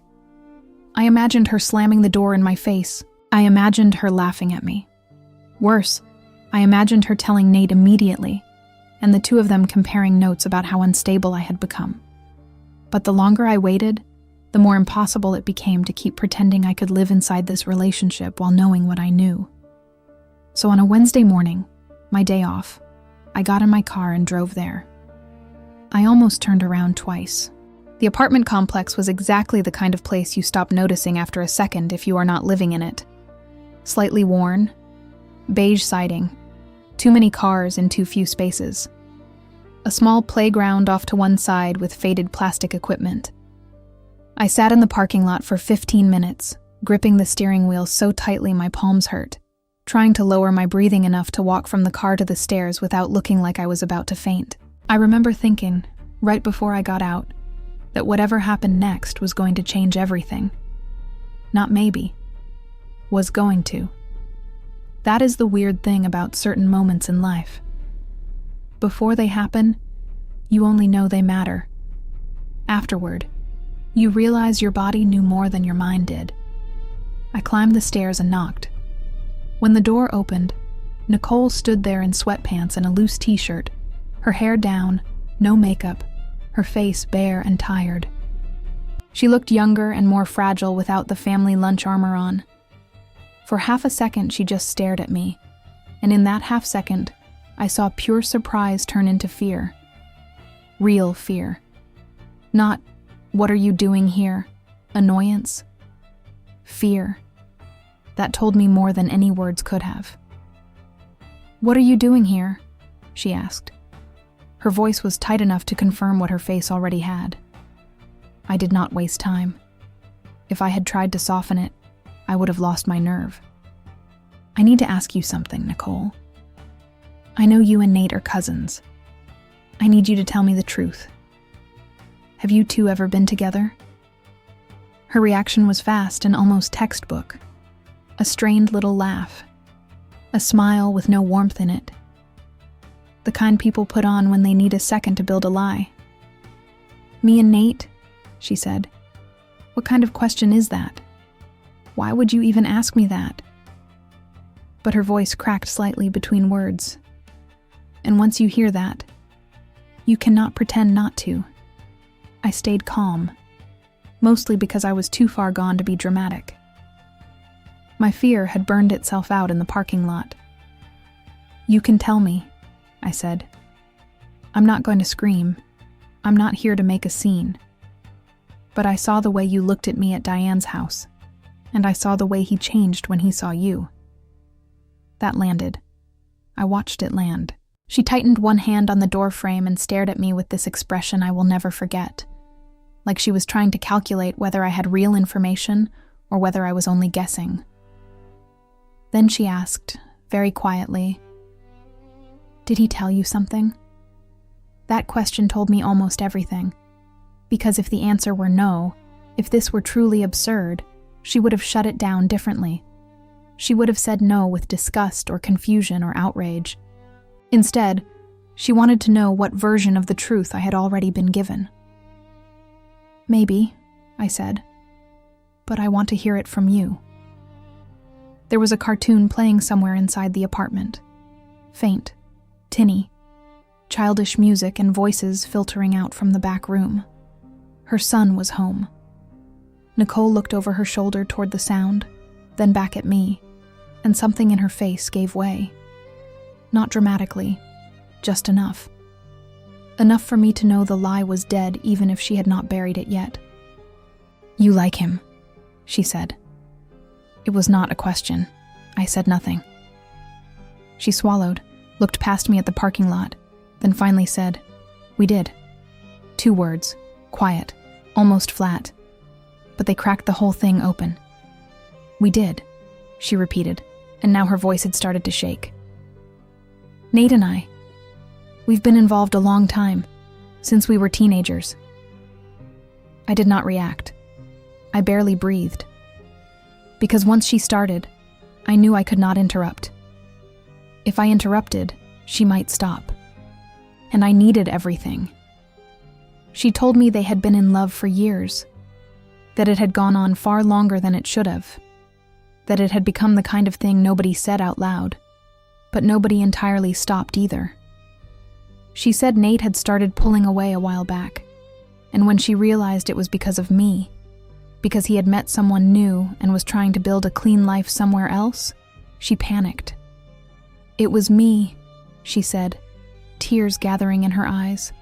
I imagined her slamming the door in my face. I imagined her laughing at me. Worse, I imagined her telling Nate immediately, and the two of them comparing notes about how unstable I had become. But the longer I waited, the more impossible it became to keep pretending I could live inside this relationship while knowing what I knew. So on a Wednesday morning, my day off, I got in my car and drove there. I almost turned around twice. The apartment complex was exactly the kind of place you stop noticing after a second if you are not living in it. Slightly worn, beige siding, too many cars in too few spaces. A small playground off to one side with faded plastic equipment. I sat in the parking lot for 15 minutes, gripping the steering wheel so tightly my palms hurt, trying to lower my breathing enough to walk from the car to the stairs without looking like I was about to faint. I remember thinking, right before I got out, that whatever happened next was going to change everything. Not maybe. Was going to. That is the weird thing about certain moments in life. Before they happen, you only know they matter. Afterward, you realize your body knew more than your mind did. I climbed the stairs and knocked. When the door opened, Nicole stood there in sweatpants and a loose t-shirt, her hair down, no makeup, her face bare and tired. She looked younger and more fragile without the family lunch armor on. For half a second, she just stared at me, and in that half second, I saw pure surprise turn into fear. Real fear. Not, "What are you doing here?" annoyance. Fear. That told me more than any words could have. "What are you doing here?" she asked. Her voice was tight enough to confirm what her face already had. I did not waste time. If I had tried to soften it, I would have lost my nerve. "I need to ask you something, Nicole. I know you and Nate are cousins. I need you to tell me the truth. Have you two ever been together?" Her reaction was fast and almost textbook. A strained little laugh. A smile with no warmth in it. The kind people put on when they need a second to build a lie. Me and Nate? She said. What kind of question is that? Why would you even ask me that? But her voice cracked slightly between words. And once you hear that, you cannot pretend not to. I stayed calm, mostly because I was too far gone to be dramatic. My fear had burned itself out in the parking lot. You can tell me, I said. I'm not going to scream. I'm not here to make a scene. But I saw the way you looked at me at Diane's house, and I saw the way he changed when he saw you. That landed. I watched it land. She tightened one hand on the door frame and stared at me with this expression I will never forget, like she was trying to calculate whether I had real information or whether I was only guessing. Then she asked, very quietly, "Did he tell you something?" That question told me almost everything, because if the answer were no, if this were truly absurd, she would have shut it down differently. She would have said no with disgust or confusion or outrage. Instead, she wanted to know what version of the truth I had already been given. Maybe, I said, but I want to hear it from you. There was a cartoon playing somewhere inside the apartment. Faint, tinny, childish music and voices filtering out from the back room. Her son was home. Nicole looked over her shoulder toward the sound, then back at me, and something in her face gave way. Not dramatically, just enough. Enough for me to know the lie was dead even if she had not buried it yet. "You like him," she said. It was not a question. I said nothing. She swallowed, looked past me at the parking lot, then finally said, "We did." 2 words, quiet, almost flat, but they cracked the whole thing open. "We did," she repeated, and now her voice had started to shake. "Nate and we've been involved a long time, since we were teenagers." I did not react. I barely breathed. Because once she started, I knew I could not interrupt. If I interrupted, she might stop. And I needed everything. She told me they had been in love for years, that it had gone on far longer than it should have, that it had become the kind of thing nobody said out loud, but nobody entirely stopped either. She said Nate had started pulling away a while back, and when she realized it was because of me, because he had met someone new and was trying to build a clean life somewhere else, she panicked. "It was me," she said, tears gathering in her eyes.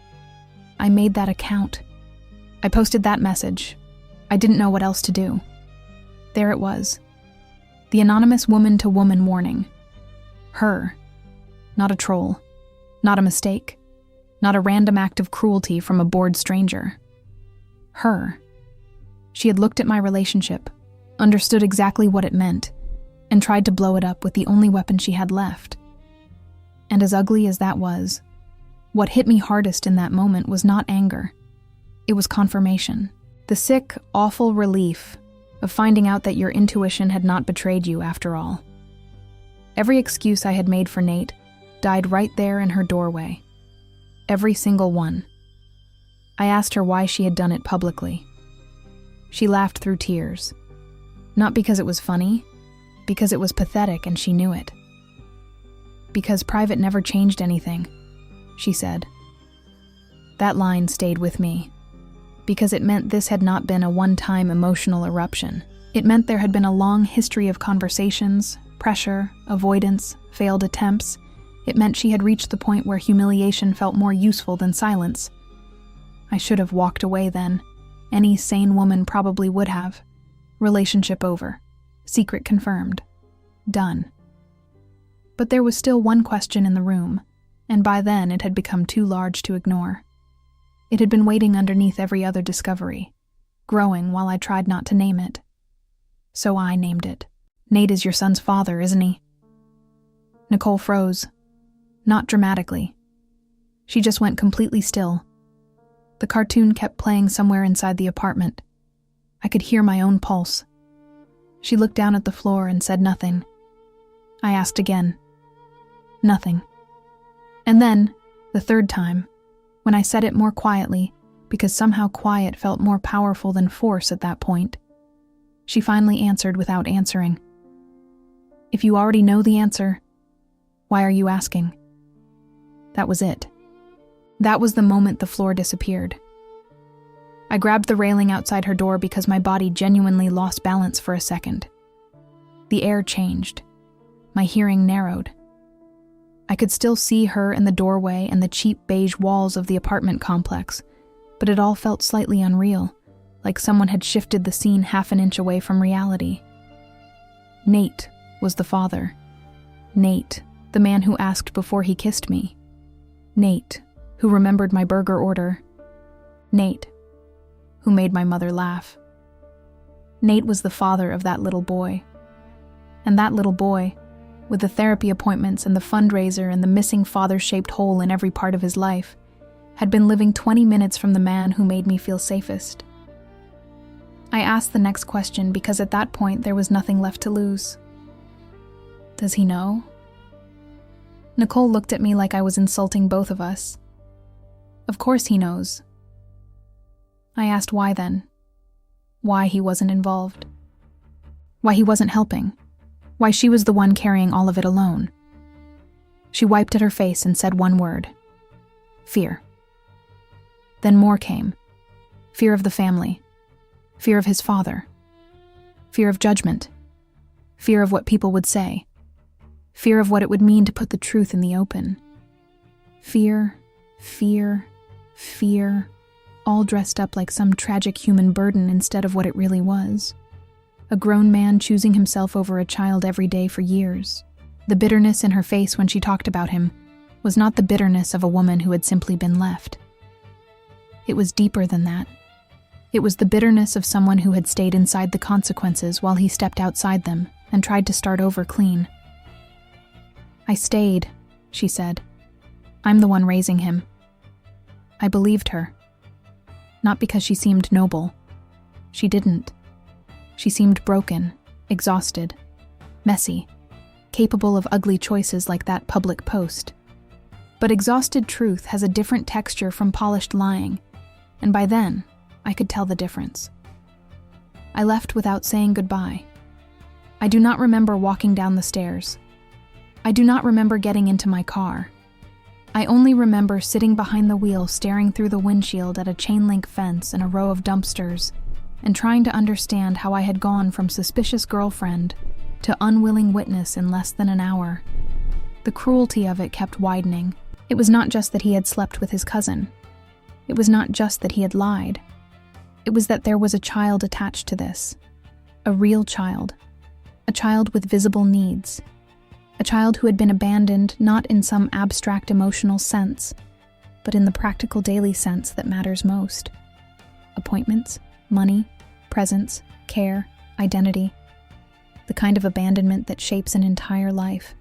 "I made that account. I posted that message. I didn't know what else to do." There it was. The anonymous woman-to-woman warning. Her. Not a troll. Not a mistake. Not a random act of cruelty from a bored stranger. Her. She had looked at my relationship, understood exactly what it meant, and tried to blow it up with the only weapon she had left. And as ugly as that was, what hit me hardest in that moment was not anger. It was confirmation. The sick, awful relief of finding out that your intuition had not betrayed you after all. Every excuse I had made for Nate died right there in her doorway. Every single one. I asked her why she had done it publicly. She laughed through tears. Not because it was funny, because it was pathetic and she knew it. "Because private never changed anything," she said. That line stayed with me, because it meant this had not been a one-time emotional eruption. It meant there had been a long history of conversations, pressure, avoidance, failed attempts. It meant she had reached the point where humiliation felt more useful than silence. I should have walked away then. Any sane woman probably would have. Relationship over. Secret confirmed. Done. But there was still one question in the room, and by then it had become too large to ignore. It had been waiting underneath every other discovery, growing while I tried not to name it. So I named it. "Nate is your son's father, isn't he?" Nicole froze. Not dramatically. She just went completely still. The cartoon kept playing somewhere inside the apartment. I could hear my own pulse. She looked down at the floor and said nothing. I asked again. Nothing. And then, the third time, when I said it more quietly, because somehow quiet felt more powerful than force at that point. She finally answered without answering. "If you already know the answer, why are you asking?" That was it. That was the moment the floor disappeared. I grabbed the railing outside her door because my body genuinely lost balance for a second. The air changed. My hearing narrowed. I could still see her in the doorway and the cheap beige walls of the apartment complex, but it all felt slightly unreal, like someone had shifted the scene half an inch away from reality. Nate was the father. Nate, the man who asked before he kissed me. Nate, who remembered my burger order. Nate, who made my mother laugh. Nate was the father of that little boy. And that little boy, with the therapy appointments and the fundraiser and the missing father-shaped hole in every part of his life, had been living 20 minutes from the man who made me feel safest. I asked the next question because at that point there was nothing left to lose. Does he know? Nicole looked at me like I was insulting both of us. Of course he knows. I asked why then. Why he wasn't involved. Why he wasn't helping. Why she was the one carrying all of it alone. She wiped at her face and said one word. Fear. Then more came. Fear of the family. Fear of his father. Fear of judgment. Fear of what people would say. Fear of what it would mean to put the truth in the open. Fear, fear, fear, all dressed up like some tragic human burden instead of what it really was. A grown man choosing himself over a child every day for years. The bitterness in her face when she talked about him was not the bitterness of a woman who had simply been left. It was deeper than that. It was the bitterness of someone who had stayed inside the consequences while he stepped outside them and tried to start over clean. I stayed, she said. I'm the one raising him. I believed her. Not because she seemed noble. She didn't. She seemed broken, exhausted, messy, capable of ugly choices like that public post. But exhausted truth has a different texture from polished lying, and by then, I could tell the difference. I left without saying goodbye. I do not remember walking down the stairs. I do not remember getting into my car. I only remember sitting behind the wheel staring through the windshield at a chain-link fence and a row of dumpsters, and trying to understand how I had gone from suspicious girlfriend to unwilling witness in less than an hour. The cruelty of it kept widening. It was not just that he had slept with his cousin. It was not just that he had lied. It was that there was a child attached to this. A real child. A child with visible needs. A child who had been abandoned not in some abstract emotional sense, but in the practical daily sense that matters most. Appointments, money, presence, care, identity. The kind of abandonment that shapes an entire life.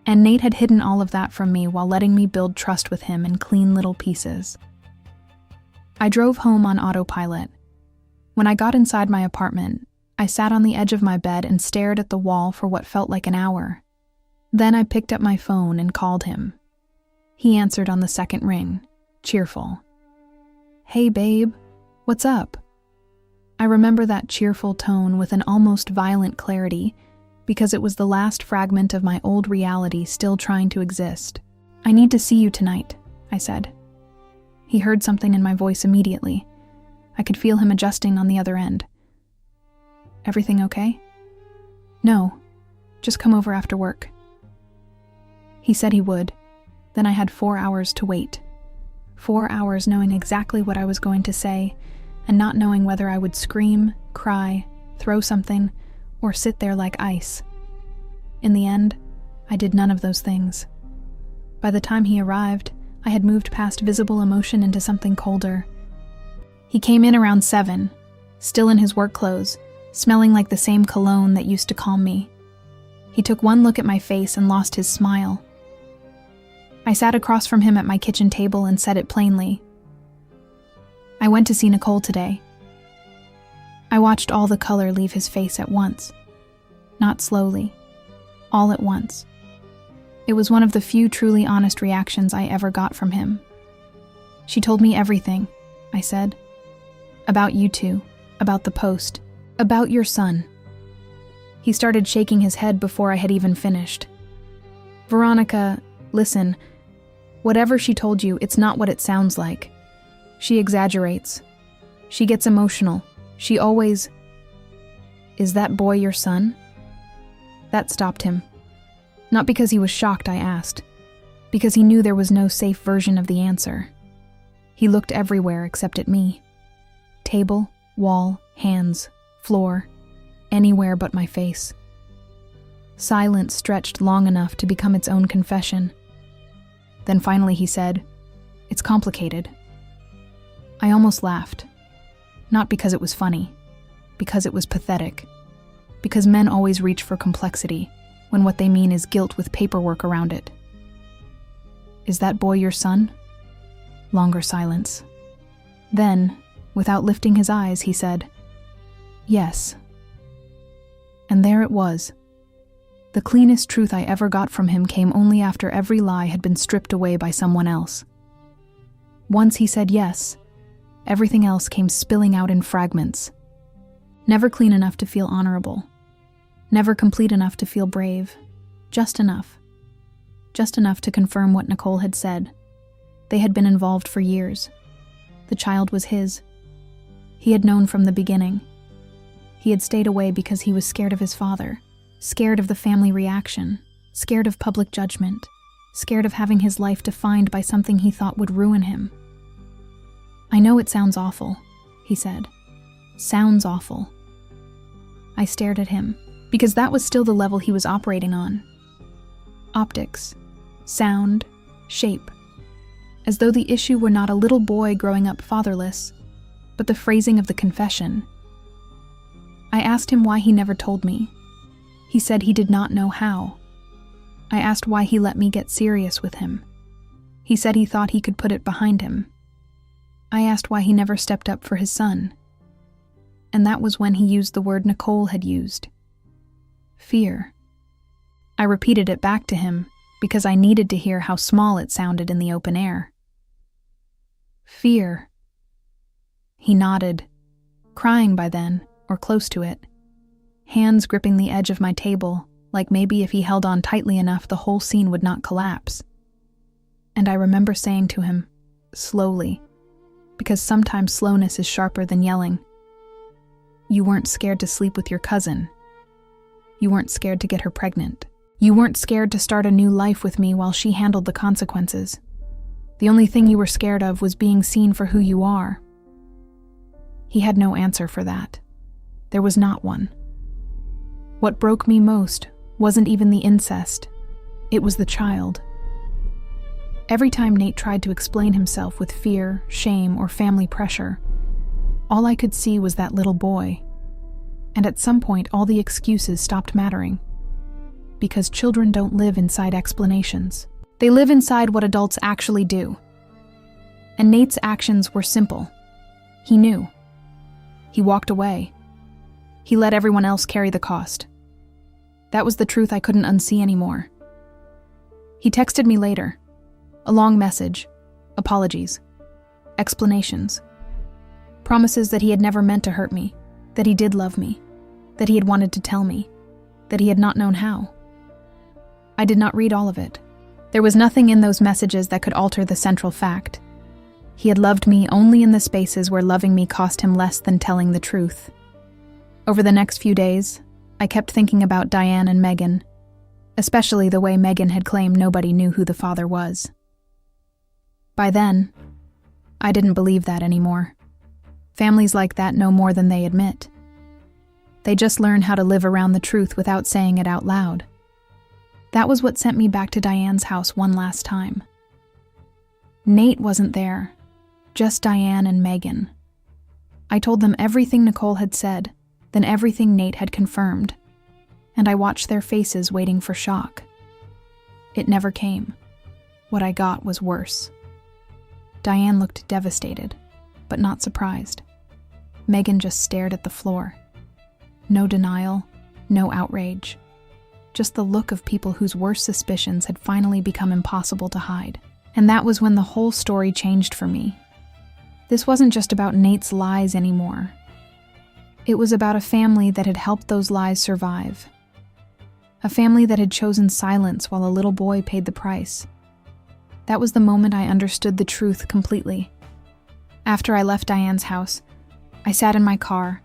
And Nate had hidden all of that from me while letting me build trust with him in clean little pieces. I drove home on autopilot. When I got inside my apartment, I sat on the edge of my bed and stared at the wall for what felt like an hour. Then I picked up my phone and called him. He answered on the second ring, cheerful. Hey babe, what's up? I remember that cheerful tone with an almost violent clarity because it was the last fragment of my old reality still trying to exist. I need to see you tonight, I said. He heard something in my voice immediately. I could feel him adjusting on the other end. Everything okay? No, just come over after work. He said he would. Then I had 4 hours to wait. 4 hours knowing exactly what I was going to say and not knowing whether I would scream, cry, throw something, or sit there like ice. In the end, I did none of those things. By the time he arrived, I had moved past visible emotion into something colder. He came in around 7, still in his work clothes, smelling like the same cologne that used to calm me. He took one look at my face and lost his smile. I sat across from him at my kitchen table and said it plainly. I went to see Nicole today. I watched all the color leave his face at once. Not slowly. All at once. It was one of the few truly honest reactions I ever got from him. She told me everything, I said. About you two, about the post, about your son. He started shaking his head before I had even finished. Veronica, listen, whatever she told you, it's not what it sounds like. She exaggerates. She gets emotional. She always... Is that boy your son? That stopped him. Not because he was shocked, I asked. Because he knew there was no safe version of the answer. He looked everywhere except at me. Table, wall, hands, floor, anywhere but my face. Silence stretched long enough to become its own confession. Then finally he said, "It's complicated." I almost laughed. Not because it was funny, because it was pathetic. Because men always reach for complexity, when what they mean is guilt with paperwork around it. Is that boy your son? Longer silence. Then, without lifting his eyes, he said, "Yes." And there it was. The cleanest truth I ever got from him came only after every lie had been stripped away by someone else. Once he said yes, everything else came spilling out in fragments. Never clean enough to feel honorable. Never complete enough to feel brave. Just enough. Just enough to confirm what Nicole had said. They had been involved for years. The child was his. He had known from the beginning. He had stayed away because he was scared of his father, scared of the family reaction, scared of public judgment, scared of having his life defined by something he thought would ruin him. "I know it sounds awful," he said. "Sounds awful." I stared at him, because that was still the level he was operating on. Optics, sound, shape. As though the issue were not a little boy growing up fatherless, but the phrasing of the confession. I asked him why he never told me. He said he did not know how. I asked why he let me get serious with him. He said he thought he could put it behind him. I asked why he never stepped up for his son. And that was when he used the word Nicole had used. Fear. I repeated it back to him because I needed to hear how small it sounded in the open air. Fear. He nodded, crying by then, or close to it, hands gripping the edge of my table, like maybe if he held on tightly enough the whole scene would not collapse. And I remember saying to him, slowly, because sometimes slowness is sharper than yelling, "You weren't scared to sleep with your cousin. You weren't scared to get her pregnant. You weren't scared to start a new life with me while she handled the consequences. The only thing you were scared of was being seen for who you are." He had no answer for that. There was not one. What broke me most wasn't even the incest. It was the child. Every time Nate tried to explain himself with fear, shame, or family pressure, all I could see was that little boy. And at some point, all the excuses stopped mattering. Because children don't live inside explanations. They live inside what adults actually do. And Nate's actions were simple. He knew. He walked away. He let everyone else carry the cost. That was the truth I couldn't unsee anymore. He texted me later. A long message. Apologies. Explanations. Promises that he had never meant to hurt me. That he did love me. That he had wanted to tell me. That he had not known how. I did not read all of it. There was nothing in those messages that could alter the central fact. He had loved me only in the spaces where loving me cost him less than telling the truth. Over the next few days, I kept thinking about Diane and Megan, especially the way Megan had claimed nobody knew who the father was. By then, I didn't believe that anymore. Families like that know more than they admit. They just learn how to live around the truth without saying it out loud. That was what sent me back to Diane's house one last time. Nate wasn't there, just Diane and Megan. I told them everything Nicole had said, then everything Nate had confirmed, and I watched their faces waiting for shock. It never came. What I got was worse. Diane looked devastated, but not surprised. Megan just stared at the floor. No denial, no outrage. Just the look of people whose worst suspicions had finally become impossible to hide. And that was when the whole story changed for me. This wasn't just about Nate's lies anymore. It was about a family that had helped those lies survive. A family that had chosen silence while a little boy paid the price. That was the moment I understood the truth completely. After I left Diane's house, I sat in my car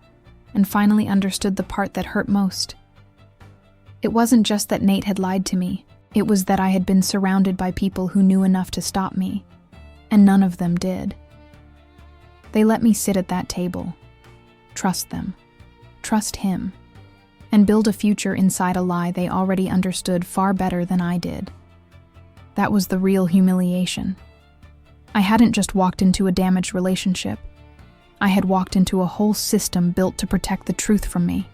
and finally understood the part that hurt most. It wasn't just that Nate had lied to me. It was that I had been surrounded by people who knew enough to stop me, and none of them did. They let me sit at that table, trust them, trust him, and build a future inside a lie they already understood far better than I did. That was the real humiliation. I hadn't just walked into a damaged relationship. I had walked into a whole system built to protect the truth from me.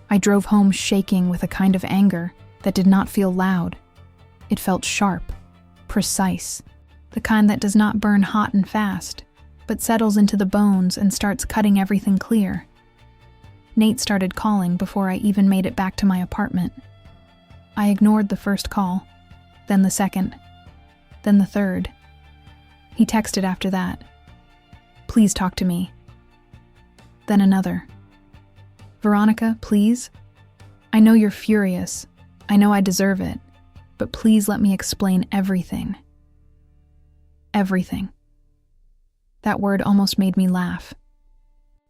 I drove home shaking with a kind of anger that did not feel loud. It felt sharp, precise, the kind that does not burn hot and fast, but settles into the bones and starts cutting everything clear. Nate started calling before I even made it back to my apartment. I ignored the first call, then the second, then the third. He texted after that. "Please talk to me." Then another. "Veronica, please? I know you're furious. I know I deserve it. But please let me explain everything." Everything. That word almost made me laugh.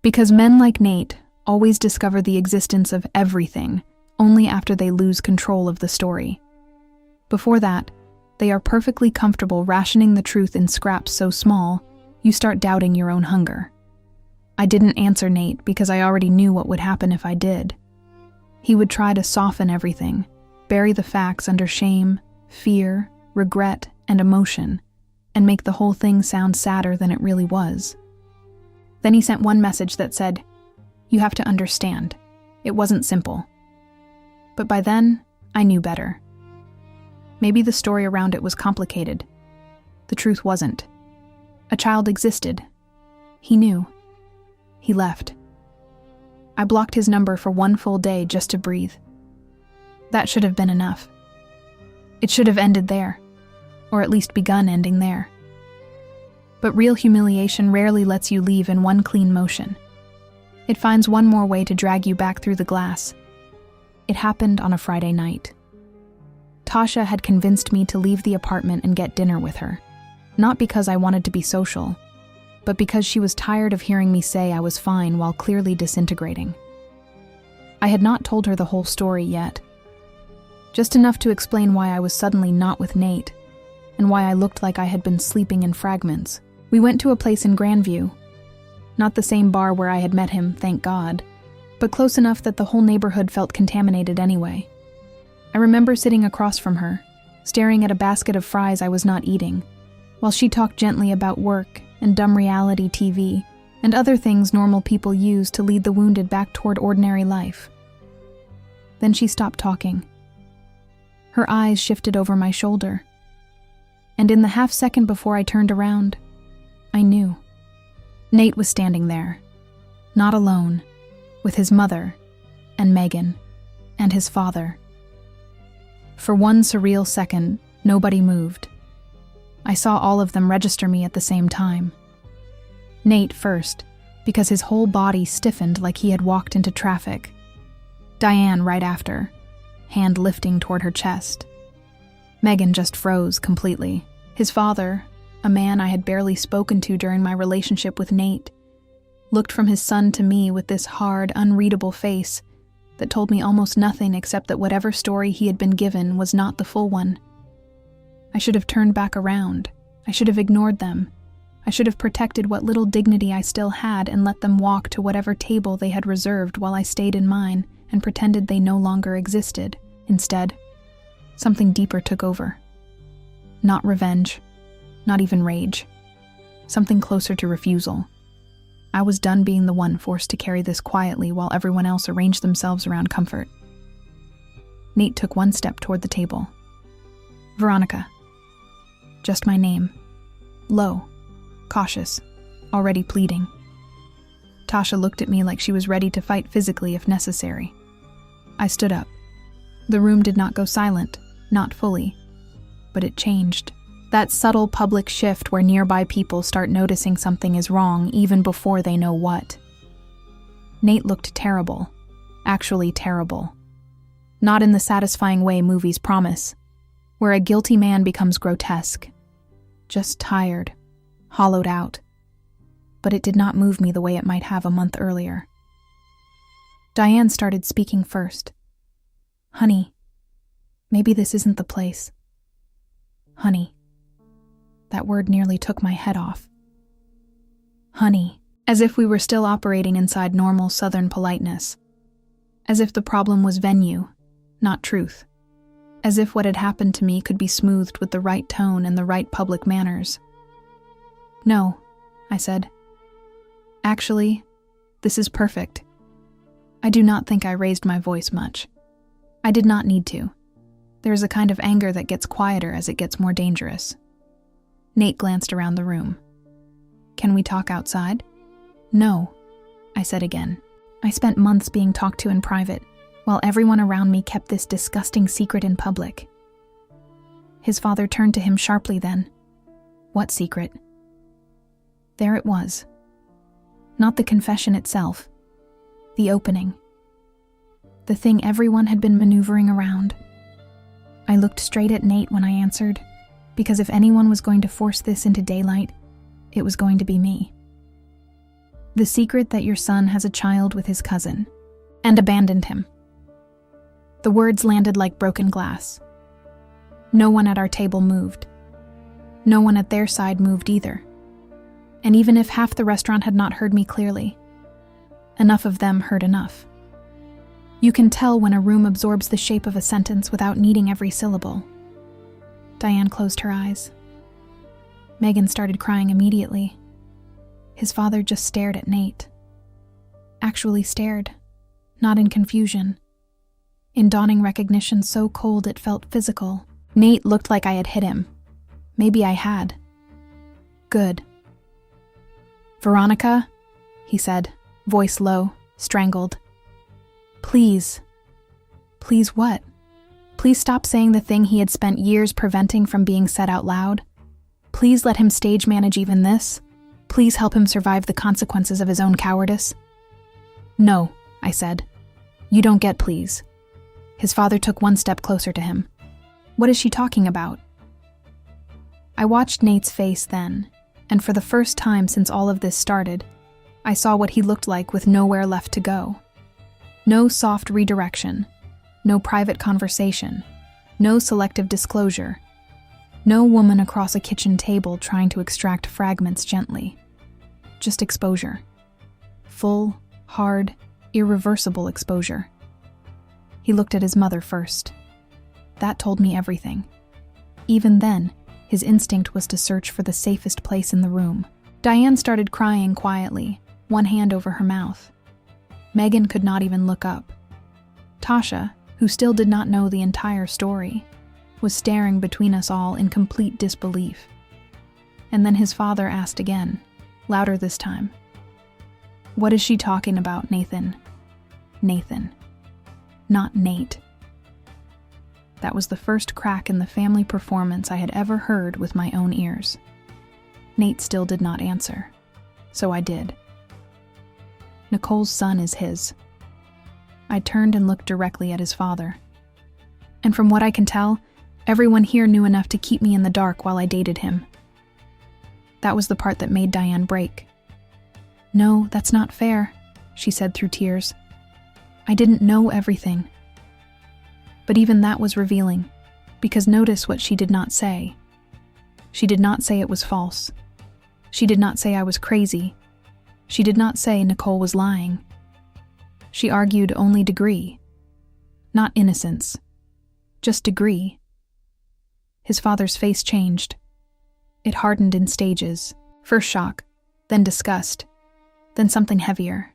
Because men like Nate always discover the existence of everything only after they lose control of the story. Before that, they are perfectly comfortable rationing the truth in scraps so small, you start doubting your own hunger. I didn't answer Nate because I already knew what would happen if I did. He would try to soften everything, bury the facts under shame, fear, regret, and emotion, and make the whole thing sound sadder than it really was. Then he sent one message that said, "You have to understand, it wasn't simple." But by then, I knew better. Maybe the story around it was complicated. The truth wasn't. A child existed. He knew. He left. I blocked his number for one full day just to breathe. That should have been enough. It should have ended there, or at least begun ending there. But real humiliation rarely lets you leave in one clean motion. It finds one more way to drag you back through the glass. It happened on a Friday night. Tasha had convinced me to leave the apartment and get dinner with her, not because I wanted to be social, but because she was tired of hearing me say I was fine while clearly disintegrating. I had not told her the whole story yet, just enough to explain why I was suddenly not with Nate, and why I looked like I had been sleeping in fragments. We went to a place in Grandview, not the same bar where I had met him, thank God, but close enough that the whole neighborhood felt contaminated anyway. I remember sitting across from her, staring at a basket of fries I was not eating, while she talked gently about work and dumb reality TV and other things normal people use to lead the wounded back toward ordinary life. Then she stopped talking. Her eyes shifted over my shoulder, and in the half second before I turned around, I knew. Nate was standing there, not alone, with his mother and Megan and his father. For one surreal second, nobody moved. I saw all of them register me at the same time. Nate first, because his whole body stiffened like he had walked into traffic. Diane right after, hand lifting toward her chest. Megan just froze completely. His father, a man I had barely spoken to during my relationship with Nate, looked from his son to me with this hard, unreadable face that told me almost nothing except that whatever story he had been given was not the full one. I should have turned back around. I should have ignored them. I should have protected what little dignity I still had and let them walk to whatever table they had reserved while I stayed in mine and pretended they no longer existed. Instead, something deeper took over. Not revenge, not even rage. Something closer to refusal. I was done being the one forced to carry this quietly while everyone else arranged themselves around comfort. Nate took one step toward the table. Veronica. Just my name. Low, cautious, already pleading. Tasha looked at me like she was ready to fight physically if necessary. I stood up. The room did not go silent, not fully, but it changed. That subtle public shift where nearby people start noticing something is wrong even before they know what. Nate looked terrible. Actually terrible. Not in the satisfying way movies promise, where a guilty man becomes grotesque. Just tired, hollowed out. But it did not move me the way it might have a month earlier. Diane started speaking first. "Honey, maybe this isn't the place." Honey. That word nearly took my head off. Honey, as if we were still operating inside normal Southern politeness. As if the problem was venue, not truth. As if what had happened to me could be smoothed with the right tone and the right public manners. "No," I said. "Actually, this is perfect." I do not think I raised my voice much. I did not need to. There is a kind of anger that gets quieter as it gets more dangerous. Nate glanced around the room. "Can we talk outside?" "No," I said again. I spent months being talked to in private, while everyone around me kept this disgusting secret in public. His father turned to him sharply then. What secret? There it was. Not the confession itself. The opening. The thing everyone had been maneuvering around. I looked straight at Nate when I answered, because if anyone was going to force this into daylight, it was going to be me. The secret that your son has a child with his cousin, and abandoned him. The words landed like broken glass. No one at our table moved. No one at their side moved either. And even if half the restaurant had not heard me clearly, enough of them heard enough. You can tell when a room absorbs the shape of a sentence without needing every syllable. Diane closed her eyes. Megan started crying immediately. His father just stared at Nate. Actually stared, not in confusion. In dawning recognition so cold it felt physical. Nate looked like I had hit him. Maybe I had. Good. "Veronica," he said, voice low, strangled. "Please." Please what? Please stop saying the thing he had spent years preventing from being said out loud. Please let him stage manage even this. Please help him survive the consequences of his own cowardice. "No," I said. "You don't get please." His father took one step closer to him. "What is she talking about?" I watched Nate's face then, and for the first time since all of this started, I saw what he looked like with nowhere left to go. No soft redirection, no private conversation, no selective disclosure, no woman across a kitchen table trying to extract fragments gently. Just exposure. Full, hard, irreversible exposure. He looked at his mother first. That told me everything. Even then, his instinct was to search for the safest place in the room. Diane started crying quietly, one hand over her mouth. Megan could not even look up. Tasha, who still did not know the entire story, was staring between us all in complete disbelief. And then his father asked again, louder this time. "What is she talking about, Nathan?" Nathan. Not Nate. That was the first crack in the family performance I had ever heard with my own ears. Nate still did not answer, so I did. Nicole's son is his. I turned and looked directly at his father. And from what I can tell, everyone here knew enough to keep me in the dark while I dated him. That was the part that made Diane break. "No, that's not fair," she said through tears. "I didn't know everything." But even that was revealing, because notice what she did not say. She did not say it was false. She did not say I was crazy. She did not say Nicole was lying. She argued only degree. Not innocence. Just degree. His father's face changed. It hardened in stages. First shock, then disgust, then something heavier.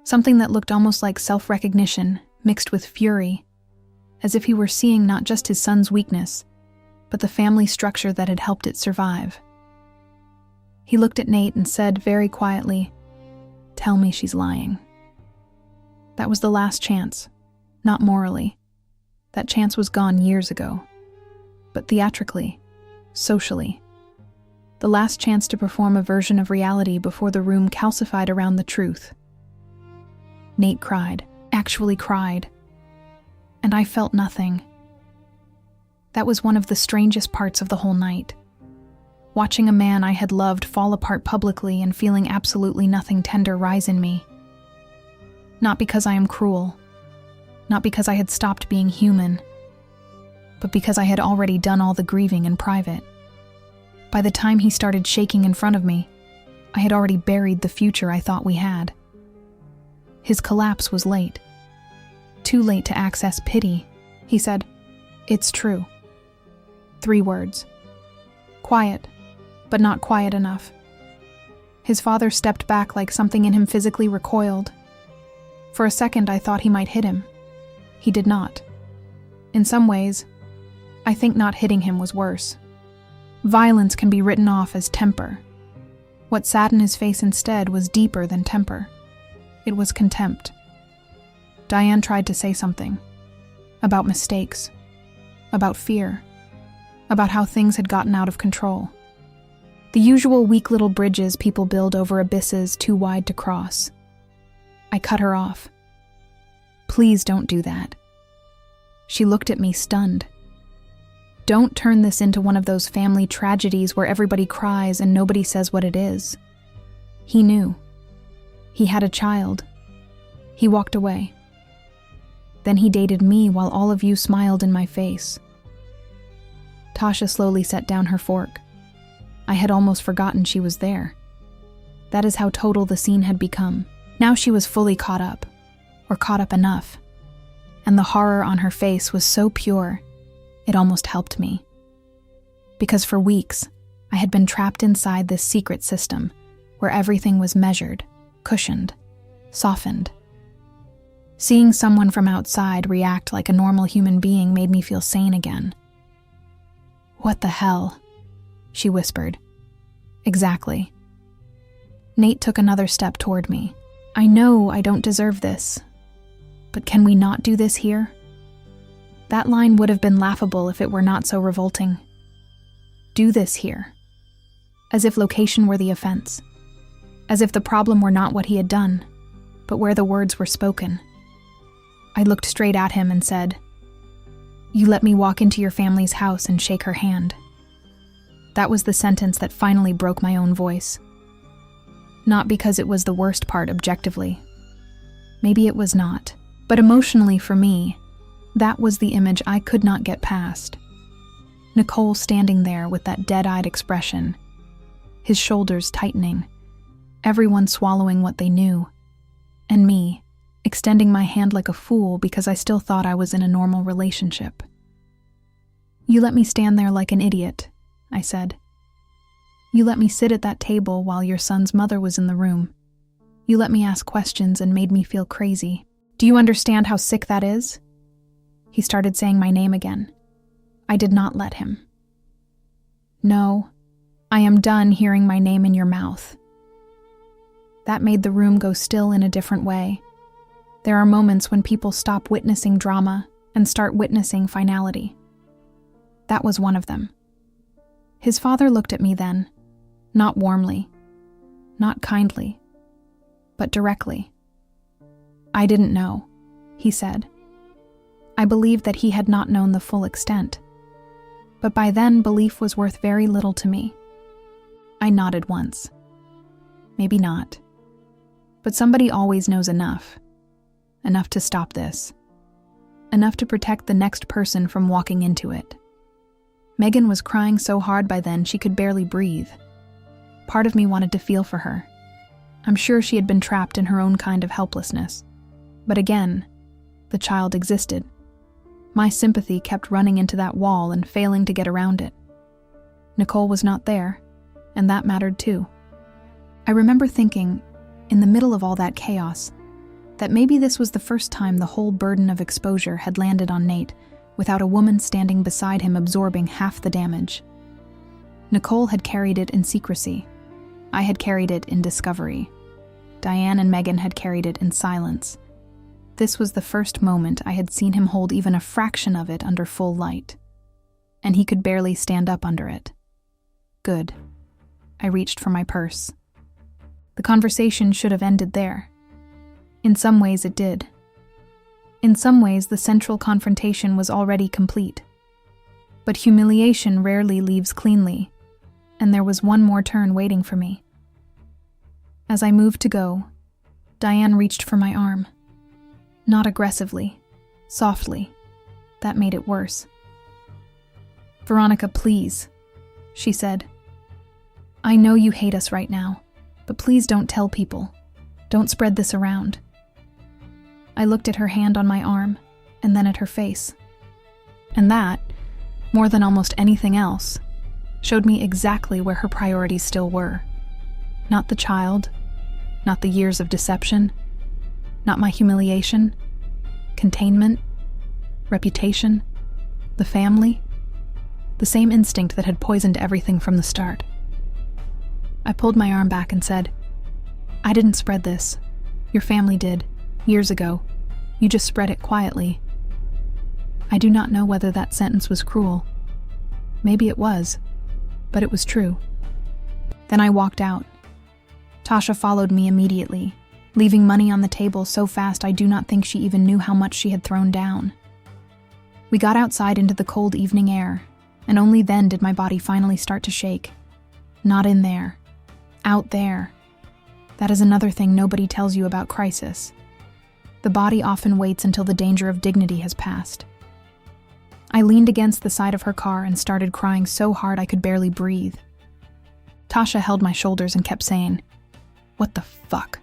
Something that looked almost like self-recognition mixed with fury, as if he were seeing not just his son's weakness, but the family structure that had helped it survive. He looked at Nate and said very quietly, "Tell me she's lying." That was the last chance, not morally. That chance was gone years ago. But theatrically, socially. The last chance to perform a version of reality before the room calcified around the truth. Nate cried, actually cried, and I felt nothing. That was one of the strangest parts of the whole night. Watching a man I had loved fall apart publicly and feeling absolutely nothing tender rise in me. Not because I am cruel, not because I had stopped being human, but because I had already done all the grieving in private. By the time he started shaking in front of me, I had already buried the future I thought we had. His collapse was late. Too late to access pity. He said, "It's true." 3 words. Quiet, but not quiet enough. His father stepped back like something in him physically recoiled. For a second, I thought he might hit him. He did not. In some ways, I think not hitting him was worse. Violence can be written off as temper. What sat in his face instead was deeper than temper. It was contempt. Diane tried to say something. About mistakes. About fear. About how things had gotten out of control. The usual weak little bridges people build over abysses too wide to cross. I cut her off. "Please don't do that." She looked at me stunned. "Don't turn this into one of those family tragedies where everybody cries and nobody says what it is." He knew. He had a child. He walked away. Then he dated me while all of you smiled in my face. Tasha slowly set down her fork. I had almost forgotten she was there. That is how total the scene had become. Now she was fully caught up, or caught up enough, and the horror on her face was so pure, it almost helped me. Because for weeks, I had been trapped inside this secret system where everything was measured, cushioned, softened. Seeing someone from outside react like a normal human being made me feel sane again. "What the hell?" she whispered. "Exactly." Nate took another step toward me. "I know I don't deserve this, but can we not do this here?" That line would have been laughable if it were not so revolting. Do this here. As if location were the offense. As if the problem were not what he had done, but where the words were spoken. I looked straight at him and said, "You let me walk into your family's house and shake her hand." That was the sentence that finally broke my own voice. Not because it was the worst part objectively. Maybe it was not. But emotionally for me, that was the image I could not get past. Nicole standing there with that dead-eyed expression, his shoulders tightening, everyone swallowing what they knew, and me, extending my hand like a fool because I still thought I was in a normal relationship. "You let me stand there like an idiot," I said. "You let me sit at that table while your son's mother was in the room. You let me ask questions and made me feel crazy. Do you understand how sick that is?" He started saying my name again. I did not let him. "No, I am done hearing my name in your mouth." That made the room go still in a different way. There are moments when people stop witnessing drama and start witnessing finality. That was one of them. His father looked at me then, not warmly, not kindly, but directly. "I didn't know," he said. I believed that he had not known the full extent, but by then belief was worth very little to me. I nodded once. Maybe not. But somebody always knows enough. Enough to stop this. Enough to protect the next person from walking into it. Megan was crying so hard by then she could barely breathe. Part of me wanted to feel for her. I'm sure she had been trapped in her own kind of helplessness. But again, the child existed. My sympathy kept running into that wall and failing to get around it. Nicole was not there, and that mattered too. I remember thinking, in the middle of all that chaos, that maybe this was the first time the whole burden of exposure had landed on Nate without a woman standing beside him absorbing half the damage. Nicole had carried it in secrecy. I had carried it in discovery. Diane and Megan had carried it in silence. This was the first moment I had seen him hold even a fraction of it under full light. And he could barely stand up under it. Good. I reached for my purse. The conversation should have ended there. In some ways it did. In some ways the central confrontation was already complete. But humiliation rarely leaves cleanly, and there was one more turn waiting for me. As I moved to go, Diane reached for my arm. Not aggressively, softly. That made it worse. "Veronica, please," she said. "I know you hate us right now, but please don't tell people. Don't spread this around." I looked at her hand on my arm, and then at her face. And that, more than almost anything else, showed me exactly where her priorities still were. Not the child, not the years of deception, not my humiliation, containment, reputation, the family, the same instinct that had poisoned everything from the start. I pulled my arm back and said, "I didn't spread this. Your family did, years ago. You just spread it quietly." I do not know whether that sentence was cruel. Maybe it was, but it was true. Then I walked out. Tasha followed me immediately, leaving money on the table so fast I do not think she even knew how much she had thrown down. We got outside into the cold evening air, and only then did my body finally start to shake. Not in there. Out there. That is another thing nobody tells you about crisis. The body often waits until the danger of dignity has passed. I leaned against the side of her car and started crying so hard I could barely breathe. Tasha held my shoulders and kept saying, "What the fuck?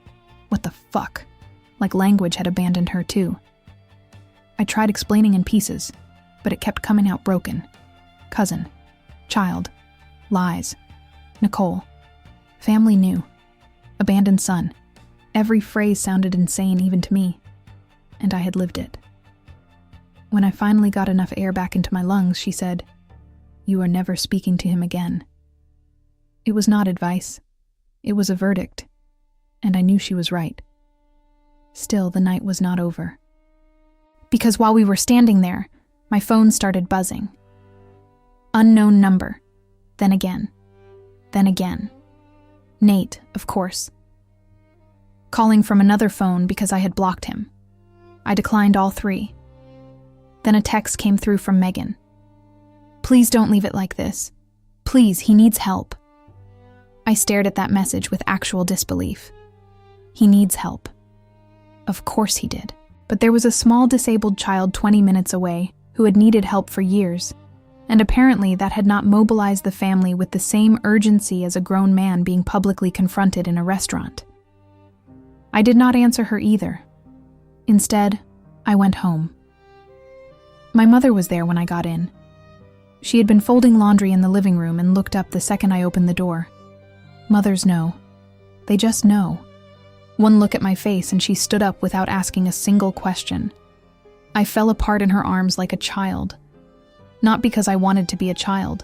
What the fuck?" Like language had abandoned her too. I tried explaining in pieces, but it kept coming out broken. Cousin, child, lies, Nicole, family knew, abandoned son. Every phrase sounded insane even to me, and I had lived it. When I finally got enough air back into my lungs, she said, "You are never speaking to him again." It was not advice. It was a verdict, and I knew she was right. Still, the night was not over. Because while we were standing there, my phone started buzzing. Unknown number. Then again. Then again. Nate, of course. Calling from another phone because I had blocked him. I declined all three. Then a text came through from Megan. "Please don't leave it like this. Please, he needs help." I stared at that message with actual disbelief. He needs help. Of course he did. But there was a small disabled child 20 minutes away who had needed help for years, and apparently that had not mobilized the family with the same urgency as a grown man being publicly confronted in a restaurant. I did not answer her either. Instead, I went home. My mother was there when I got in. She had been folding laundry in the living room and looked up the second I opened the door. Mothers know. They just know. One look at my face and she stood up without asking a single question. I fell apart in her arms like a child. Not because I wanted to be a child,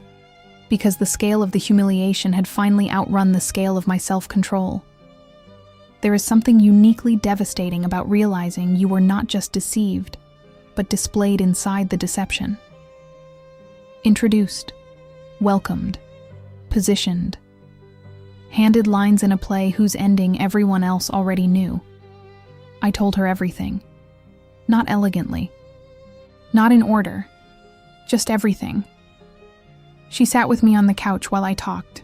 because the scale of the humiliation had finally outrun the scale of my self-control. There is something uniquely devastating about realizing you were not just deceived, but displayed inside the deception. Introduced, welcomed, positioned, handed lines in a play whose ending everyone else already knew. I told her everything. Not elegantly. Not in order. Just everything. She sat with me on the couch while I talked,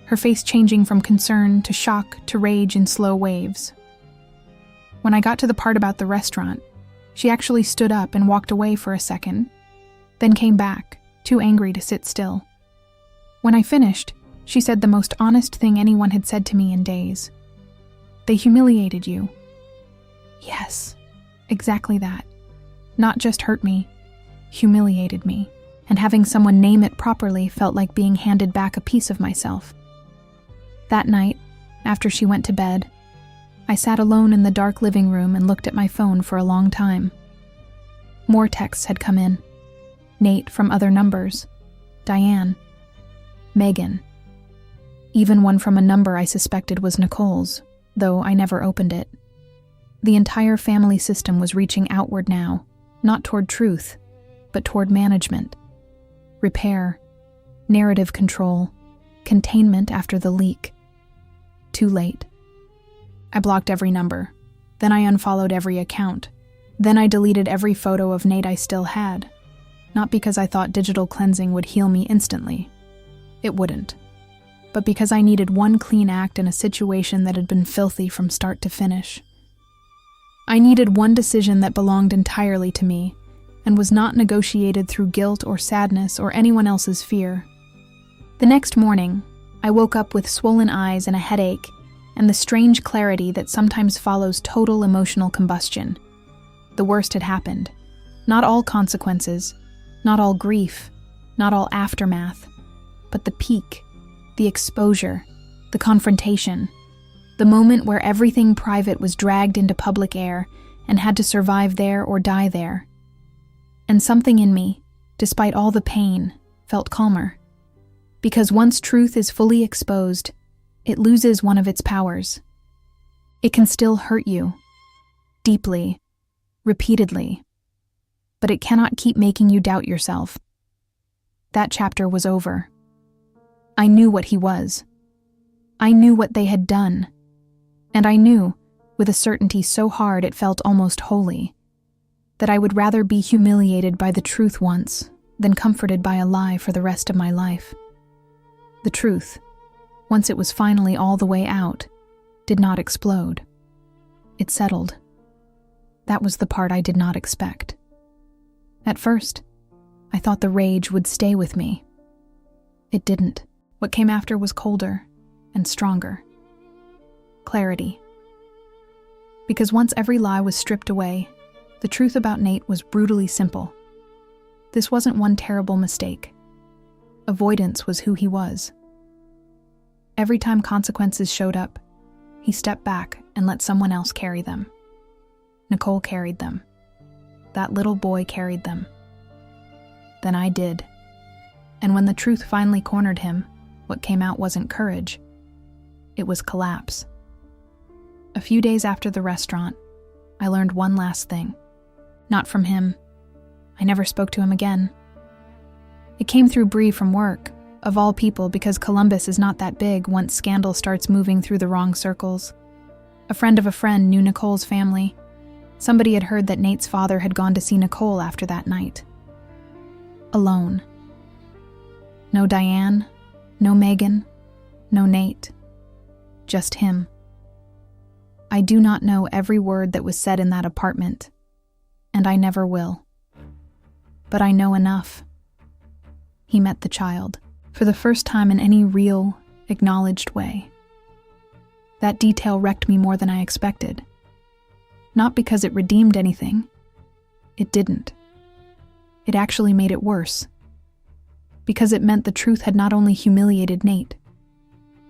her face changing from concern to shock to rage in slow waves. When I got to the part about the restaurant, she actually stood up and walked away for a second, then came back, too angry to sit still. When I finished, she said the most honest thing anyone had said to me in days. "They humiliated you." Yes, exactly that. Not just hurt me, humiliated me, and having someone name it properly felt like being handed back a piece of myself. That night, after she went to bed, I sat alone in the dark living room and looked at my phone for a long time. More texts had come in. Nate from other numbers, Diane, Megan. Even one from a number I suspected was Nicole's, though I never opened it. The entire family system was reaching outward now, not toward truth, but toward management, repair, narrative control, containment after the leak. Too late. I blocked every number. Then I unfollowed every account. Then I deleted every photo of Nate I still had. Not because I thought digital cleansing would heal me instantly. It wouldn't. But because I needed one clean act in a situation that had been filthy from start to finish. I needed one decision that belonged entirely to me and was not negotiated through guilt or sadness or anyone else's fear. The next morning, I woke up with swollen eyes and a headache and the strange clarity that sometimes follows total emotional combustion. The worst had happened. Not all consequences, not all grief, not all aftermath, but the peak, the exposure, the confrontation, the moment where everything private was dragged into public air and had to survive there or die there. And something in me, despite all the pain, felt calmer. Because once truth is fully exposed, it loses one of its powers. It can still hurt you, deeply, repeatedly, but it cannot keep making you doubt yourself. That chapter was over. I knew what he was. I knew what they had done. And I knew, with a certainty so hard it felt almost holy, that I would rather be humiliated by the truth once than comforted by a lie for the rest of my life. The truth, once it was finally all the way out, did not explode. It settled. That was the part I did not expect. At first, I thought the rage would stay with me. It didn't. What came after was colder and stronger. Clarity. Because once every lie was stripped away, the truth about Nate was brutally simple. This wasn't one terrible mistake. Avoidance was who he was. Every time consequences showed up, he stepped back and let someone else carry them. Nicole carried them. That little boy carried them. Then I did. And when the truth finally cornered him, what came out wasn't courage. It was collapse. A few days after the restaurant, I learned one last thing. Not from him. I never spoke to him again. It came through Bree from work, of all people, because Columbus is not that big once scandal starts moving through the wrong circles. A friend of a friend knew Nicole's family. Somebody had heard that Nate's father had gone to see Nicole after that night. Alone. No Diane, no Megan, no Nate. Just him. I do not know every word that was said in that apartment, and I never will. But I know enough. He met the child, for the first time in any real, acknowledged way. That detail wrecked me more than I expected. Not because it redeemed anything. It didn't. It actually made it worse. Because it meant the truth had not only humiliated Nate,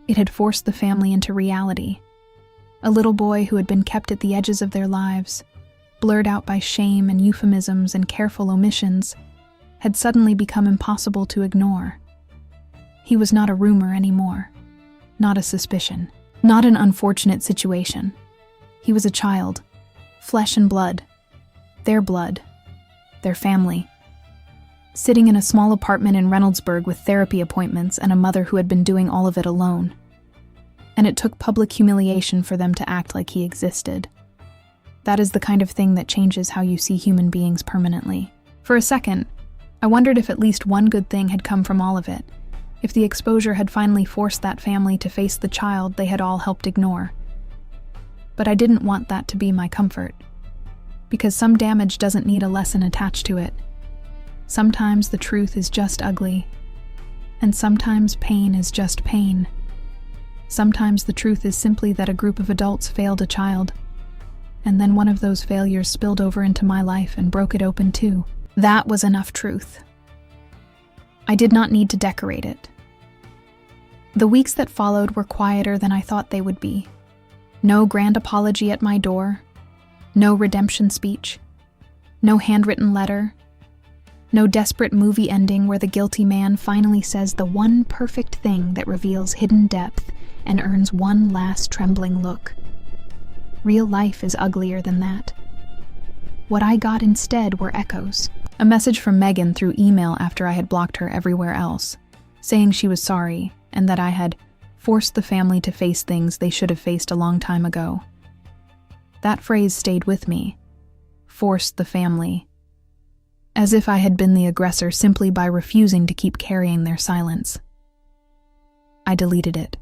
it had forced the family into reality. A little boy who had been kept at the edges of their lives, blurred out by shame and euphemisms and careful omissions, had suddenly become impossible to ignore. He was not a rumor anymore, not a suspicion, not an unfortunate situation. He was a child, flesh and blood, their family. Sitting in a small apartment in Reynoldsburg with therapy appointments and a mother who had been doing all of it alone. And it took public humiliation for them to act like he existed. That is the kind of thing that changes how you see human beings permanently. For a second, I wondered if at least one good thing had come from all of it, if the exposure had finally forced that family to face the child they had all helped ignore. But I didn't want that to be my comfort, because some damage doesn't need a lesson attached to it. Sometimes the truth is just ugly, and sometimes pain is just pain. Sometimes the truth is simply that a group of adults failed a child, and then one of those failures spilled over into my life and broke it open too. That was enough truth. I did not need to decorate it. The weeks that followed were quieter than I thought they would be. No grand apology at my door, no redemption speech, no handwritten letter, no desperate movie ending where the guilty man finally says the one perfect thing that reveals hidden depth and earns one last trembling look. Real life is uglier than that. What I got instead were echoes. A message from Megan through email after I had blocked her everywhere else, saying she was sorry, and that I had forced the family to face things they should have faced a long time ago. That phrase stayed with me. Forced the family. As if I had been the aggressor simply by refusing to keep carrying their silence. I deleted it.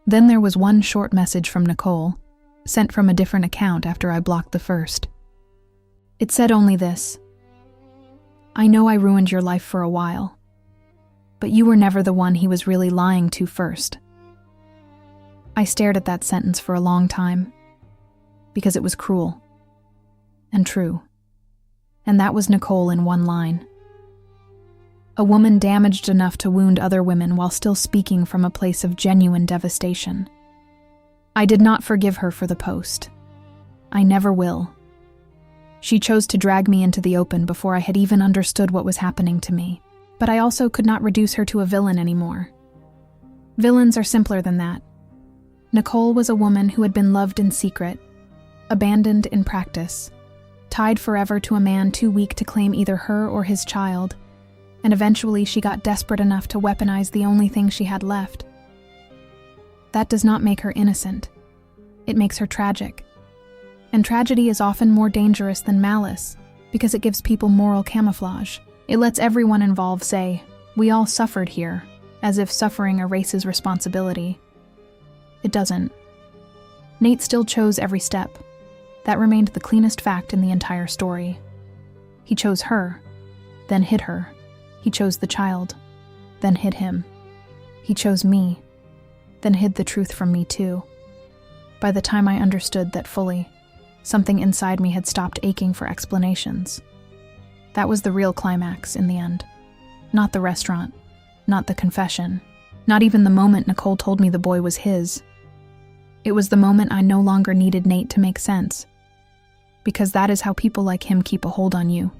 Then there was one short message from Nicole, sent from a different account after I blocked the first. It said only this: I know I ruined your life for a while, but you were never the one he was really lying to first. I stared at that sentence for a long time, because it was cruel and true. And that was Nicole in one line. A woman damaged enough to wound other women while still speaking from a place of genuine devastation. I did not forgive her for the post. I never will. She chose to drag me into the open before I had even understood what was happening to me. But I also could not reduce her to a villain anymore. Villains are simpler than that. Nicole was a woman who had been loved in secret, abandoned in practice, tied forever to a man too weak to claim either her or his child, and eventually she got desperate enough to weaponize the only thing she had left. That does not make her innocent. It makes her tragic. And tragedy is often more dangerous than malice, because it gives people moral camouflage. It lets everyone involved say, "We all suffered here," as if suffering erases responsibility. It doesn't. Nate still chose every step. That remained the cleanest fact in the entire story. He chose her, then hid her. He chose the child, then hid him. He chose me, then hid the truth from me too. By the time I understood that fully, something inside me had stopped aching for explanations. That was the real climax in the end. Not the restaurant, not the confession, not even the moment Nicole told me the boy was his. It was the moment I no longer needed Nate to make sense. Because that is how people like him keep a hold on you.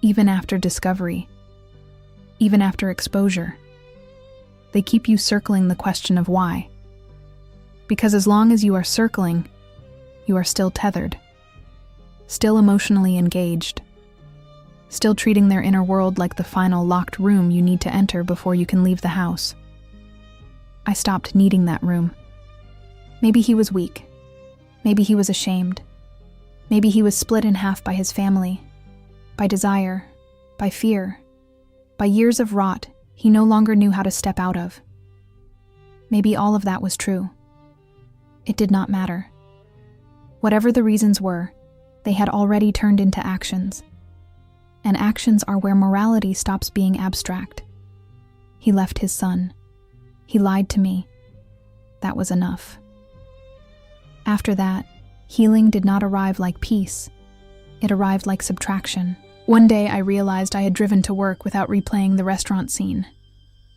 Even after discovery. Even after exposure. They keep you circling the question of why. Because as long as you are circling, you are still tethered. Still emotionally engaged. Still treating their inner world like the final locked room you need to enter before you can leave the house. I stopped needing that room. Maybe he was weak. Maybe he was ashamed. Maybe he was split in half by his family, by desire, by fear, by years of rot he no longer knew how to step out of. Maybe all of that was true. It did not matter. Whatever the reasons were, they had already turned into actions. And actions are where morality stops being abstract. He left his son. He lied to me. That was enough. After that, healing did not arrive like peace. It arrived like subtraction. One day I realized I had driven to work without replaying the restaurant scene.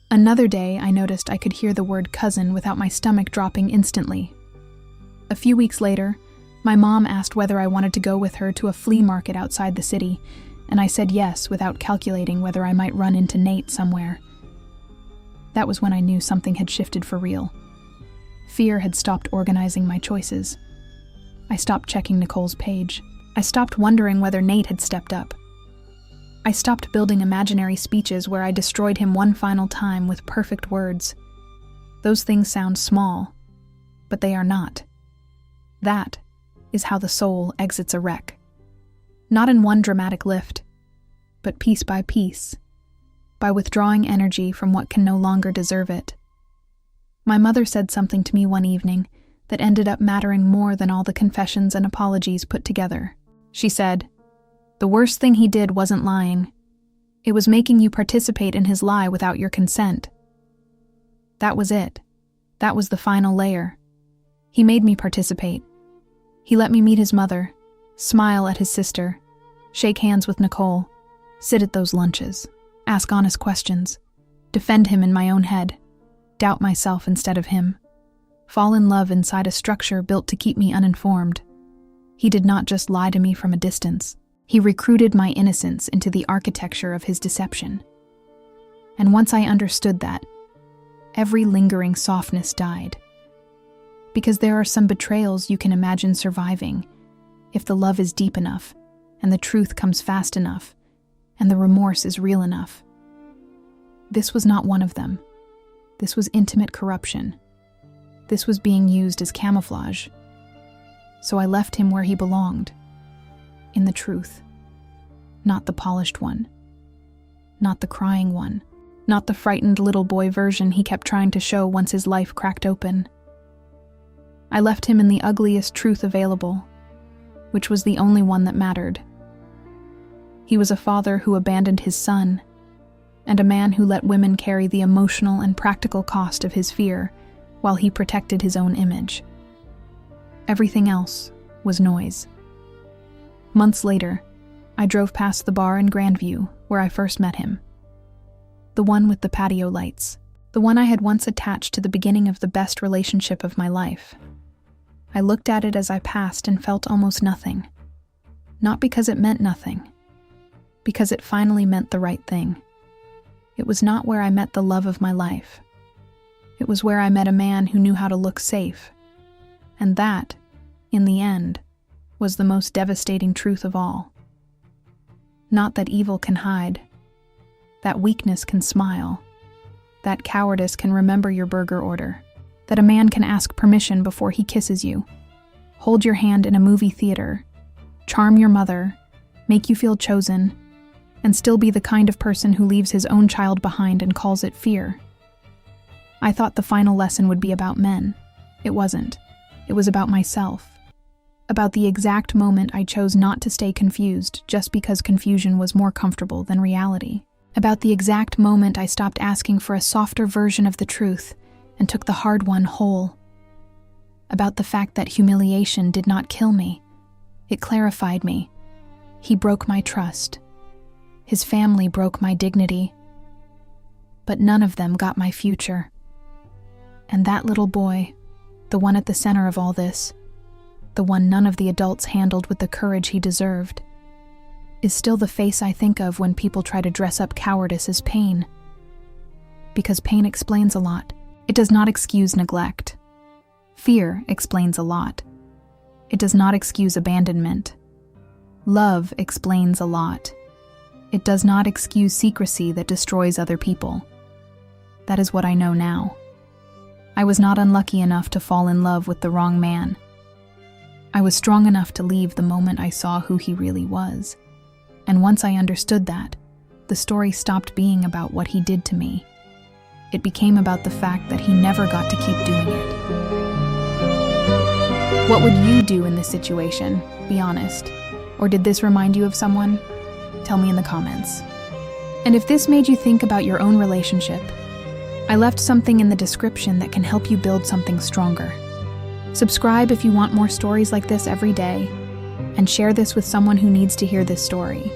Another day I noticed I could hear the word cousin without my stomach dropping instantly. A few weeks later, my mom asked whether I wanted to go with her to a flea market outside the city, and I said yes without calculating whether I might run into Nate somewhere. That was when I knew something had shifted for real. Fear had stopped organizing my choices. I stopped checking Nicole's page. I stopped wondering whether Nate had stepped up. I stopped building imaginary speeches where I destroyed him one final time with perfect words. Those things sound small, but they are not. That is how the soul exits a wreck. Not in one dramatic lift, but piece by piece, by withdrawing energy from what can no longer deserve it. My mother said something to me one evening that ended up mattering more than all the confessions and apologies put together. She said, "The worst thing he did wasn't lying. It was making you participate in his lie without your consent." That was it. That was the final layer. He made me participate. He let me meet his mother, smile at his sister, shake hands with Nicole, sit at those lunches, ask honest questions, defend him in my own head, doubt myself instead of him, fall in love inside a structure built to keep me uninformed. He did not just lie to me from a distance. He recruited my innocence into the architecture of his deception. And once I understood that, every lingering softness died. Because there are some betrayals you can imagine surviving, if the love is deep enough, and the truth comes fast enough, and the remorse is real enough. This was not one of them. This was intimate corruption. This was being used as camouflage. So I left him where he belonged, in the truth. Not the polished one. Not the crying one. Not the frightened little boy version he kept trying to show once his life cracked open. I left him in the ugliest truth available, which was the only one that mattered. He was a father who abandoned his son, and a man who let women carry the emotional and practical cost of his fear while he protected his own image. Everything else was noise. Months later, I drove past the bar in Grandview where I first met him. The one with the patio lights. The one I had once attached to the beginning of the best relationship of my life. I looked at it as I passed and felt almost nothing. Not because it meant nothing. Because it finally meant the right thing. It was not where I met the love of my life. It was where I met a man who knew how to look safe. And that, in the end, was the most devastating truth of all. Not that evil can hide. That weakness can smile. That cowardice can remember your burger order. That a man can ask permission before he kisses you. Hold your hand in a movie theater. Charm your mother. Make you feel chosen. And still be the kind of person who leaves his own child behind and calls it fear. I thought the final lesson would be about men. It wasn't. It was about myself. About the exact moment I chose not to stay confused just because confusion was more comfortable than reality. About the exact moment I stopped asking for a softer version of the truth and took the hard one whole. About the fact that humiliation did not kill me. It clarified me. He broke my trust. His family broke my dignity. But none of them got my future. And that little boy, the one at the center of all this, the one none of the adults handled with the courage he deserved, is still the face I think of when people try to dress up cowardice as pain. Because pain explains a lot. It does not excuse neglect. Fear explains a lot. It does not excuse abandonment. Love explains a lot. It does not excuse secrecy that destroys other people. That is what I know now. I was not unlucky enough to fall in love with the wrong man. I was strong enough to leave the moment I saw who he really was. And once I understood that, the story stopped being about what he did to me. It became about the fact that he never got to keep doing it. What would you do in this situation? Be honest. Or did this remind you of someone? Tell me in the comments. And if this made you think about your own relationship, I left something in the description that can help you build something stronger. Subscribe if you want more stories like this every day, and share this with someone who needs to hear this story.